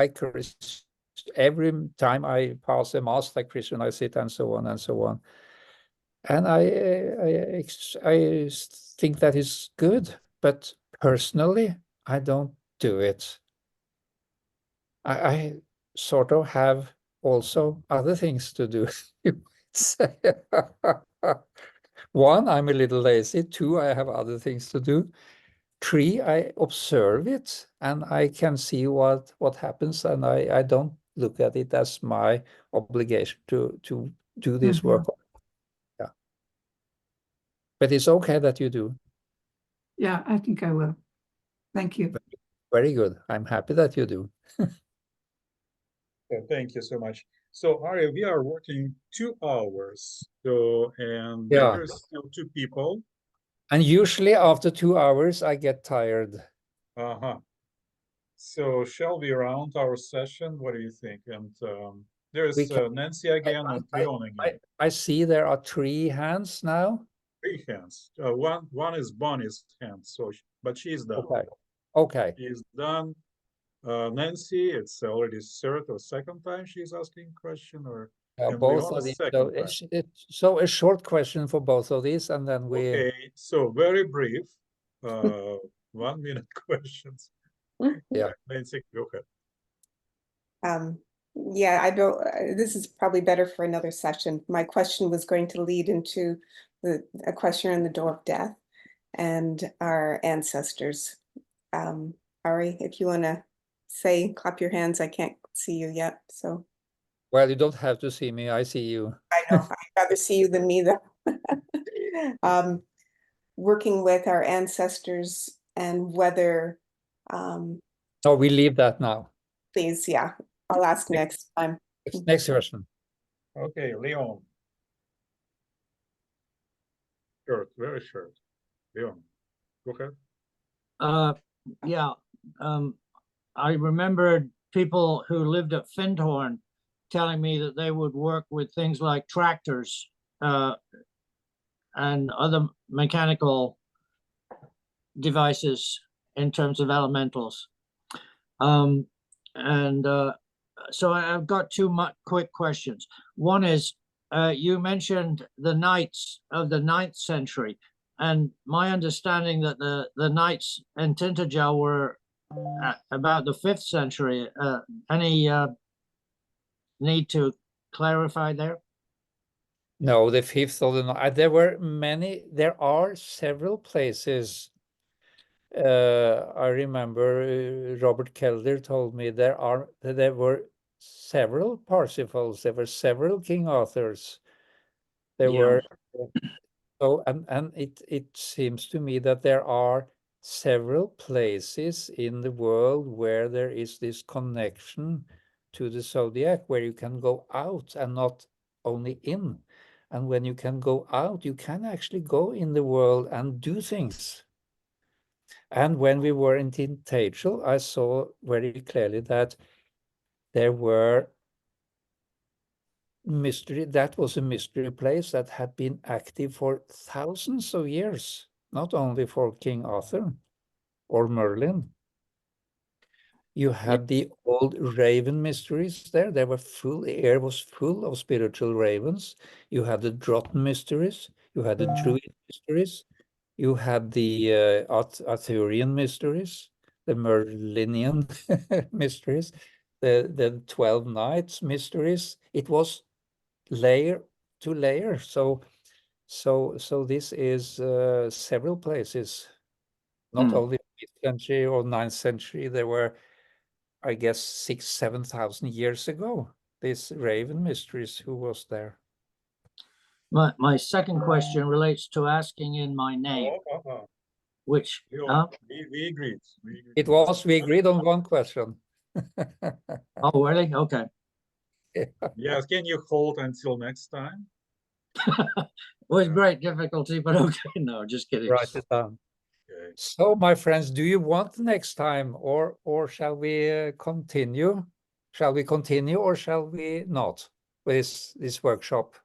every time I pass a mass, I Christianize it, and so on and so on. And I think that is good, but personally, I don't do it. I sort of have also other things to do. One, I'm a little lazy. Two, I have other things to do. Three, I observe it and I can see what happens, and I don't look at it as my obligation to do this work. Yeah. But it's okay that you do. Yeah, I think I will. Thank you. Very good. I'm happy that you do. Thank you so much. So Ari, we are working 2 hours. So, and Yeah. there's still 2 people. And usually after 2 hours, I get tired. Uh-huh. So shall we round our session? What do you think? And there's Nancy again and Leon again. I see there are 3 hands now. 3 hands. One is Bonnie's hand. So, but she's done. Okay. Okay. She's done. Nancy, it's already third or second time she's asking question, or and Both Leon of is these. second So time. so a short question for both of these, and then we. Okay, so very brief, 1 minute questions. Yeah. Nancy, go ahead. Yeah, I don't, this is probably better for another session. My question was going to lead into a question on the door of death and our ancestors. Ari, if you want to say, clap your hands. I can't see you yet, so. Well, you don't have to see me. I see you. I know, I'd rather see you than me though. Working with our ancestors and whether. No, we leave that now. Please, yeah, I'll ask next time. Next question. Okay, Leon. Short, very short. Leon, go ahead. Yeah. I remembered people who lived at Findhorn telling me that they would work with things like tractors and other mechanical devices in terms of elementals. So I've got 2 quick questions. One is, you mentioned the knights of the 9th century, and my understanding that the knights in Tintagel were about the 5th century. Any need to clarify there? No, the 5th of the night. There are several places. I remember Robert Kelder told me there were several Parsifals, there were several King Arthurs. There were so and it seems to me that there are several places in the world where there is this connection to the zodiac, where you can go out and not only in. And when you can go out, you can actually go in the world and do things. And when we were in Tintagel, I saw very clearly that there were that was a mystery place that had been active for thousands of years, not only for King Arthur or Merlin. You had the old raven mysteries there. The air was full of spiritual ravens. You had the Drotten mysteries. You had the Druid mysteries. You had the Arthurian mysteries, the Merlinian mysteries, the 12 Knights mysteries. It was layer to layer. So this is several places, not only 5th century or 9th century. There were, I guess, 6,000-7,000 years ago, this Raven mysteries. Who was there? My second question relates to asking in my name, which we agreed. We agreed on one question. Oh, really? Okay. Yes, can you hold until next time? With great difficulty, but okay. No, just kidding. Write it down. Okay. So, my friends, do you want next time, or shall we continue? Shall we continue, or shall we not with this workshop?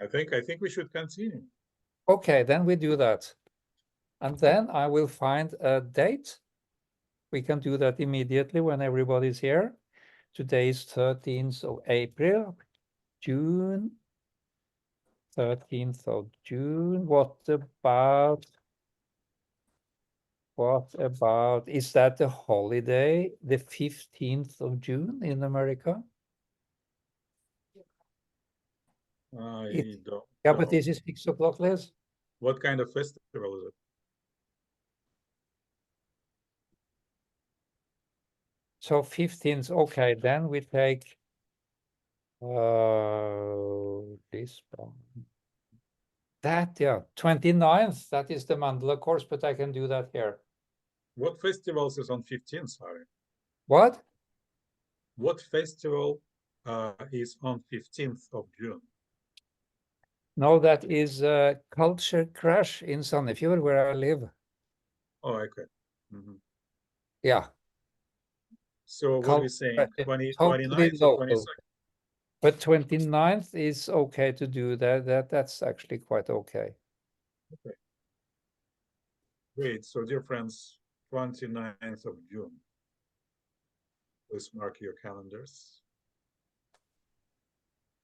I think we should continue. Okay, then we do that. And then I will find a date. We can do that immediately when everybody's here. Today is 13th of April, June, 13th of June. What about What about, is that the holiday, the 15th of June in America? I don't Yeah, know. but this is 6 o'clock, Les. What kind of festival is it? So 15th, okay, then we take this one. That, yeah, 29th, that is the mandala course, but I can do that here. What festivals is on 15th, Harry? What? What festival is on 15th of June? No, that is Culture Crash in Sandefjord, where I live. Oh, okay. Mhm. Yeah. So what are we saying? 29th Totally or local. 22nd? But 29th is okay to do that. That's actually quite okay. Okay. Great. So, dear friends, 29th of June. Please mark your calendars.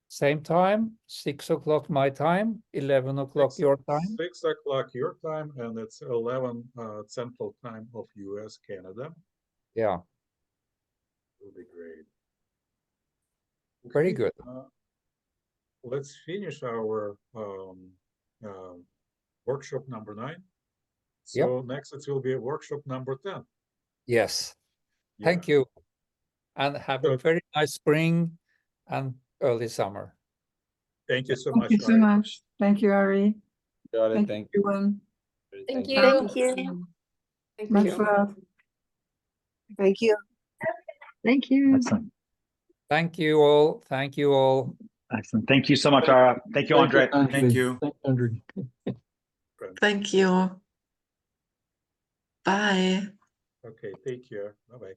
Same time, 6 o'clock my time, 11 o'clock your time. 6 o'clock your time, and it's 11 Central Time of US, Canada. Yeah. Will be great. Very Okay, good. Let's finish our workshop number 9. So next it will be workshop number 10. Yes. Thank you. And have a very nice spring and early summer. Thank you so Thank much. you so much. Thank you, Ari. Got it. Thank you, everyone. Thank you. Thank you. Thank Much you. love. Thank you. Thank you. Excellent. Thank you all. Thank you all. Excellent. Thank you so much, Ara. Thank you, Andre. Thank you. Andre. Thank you. Bye. Okay, take care. Bye-bye.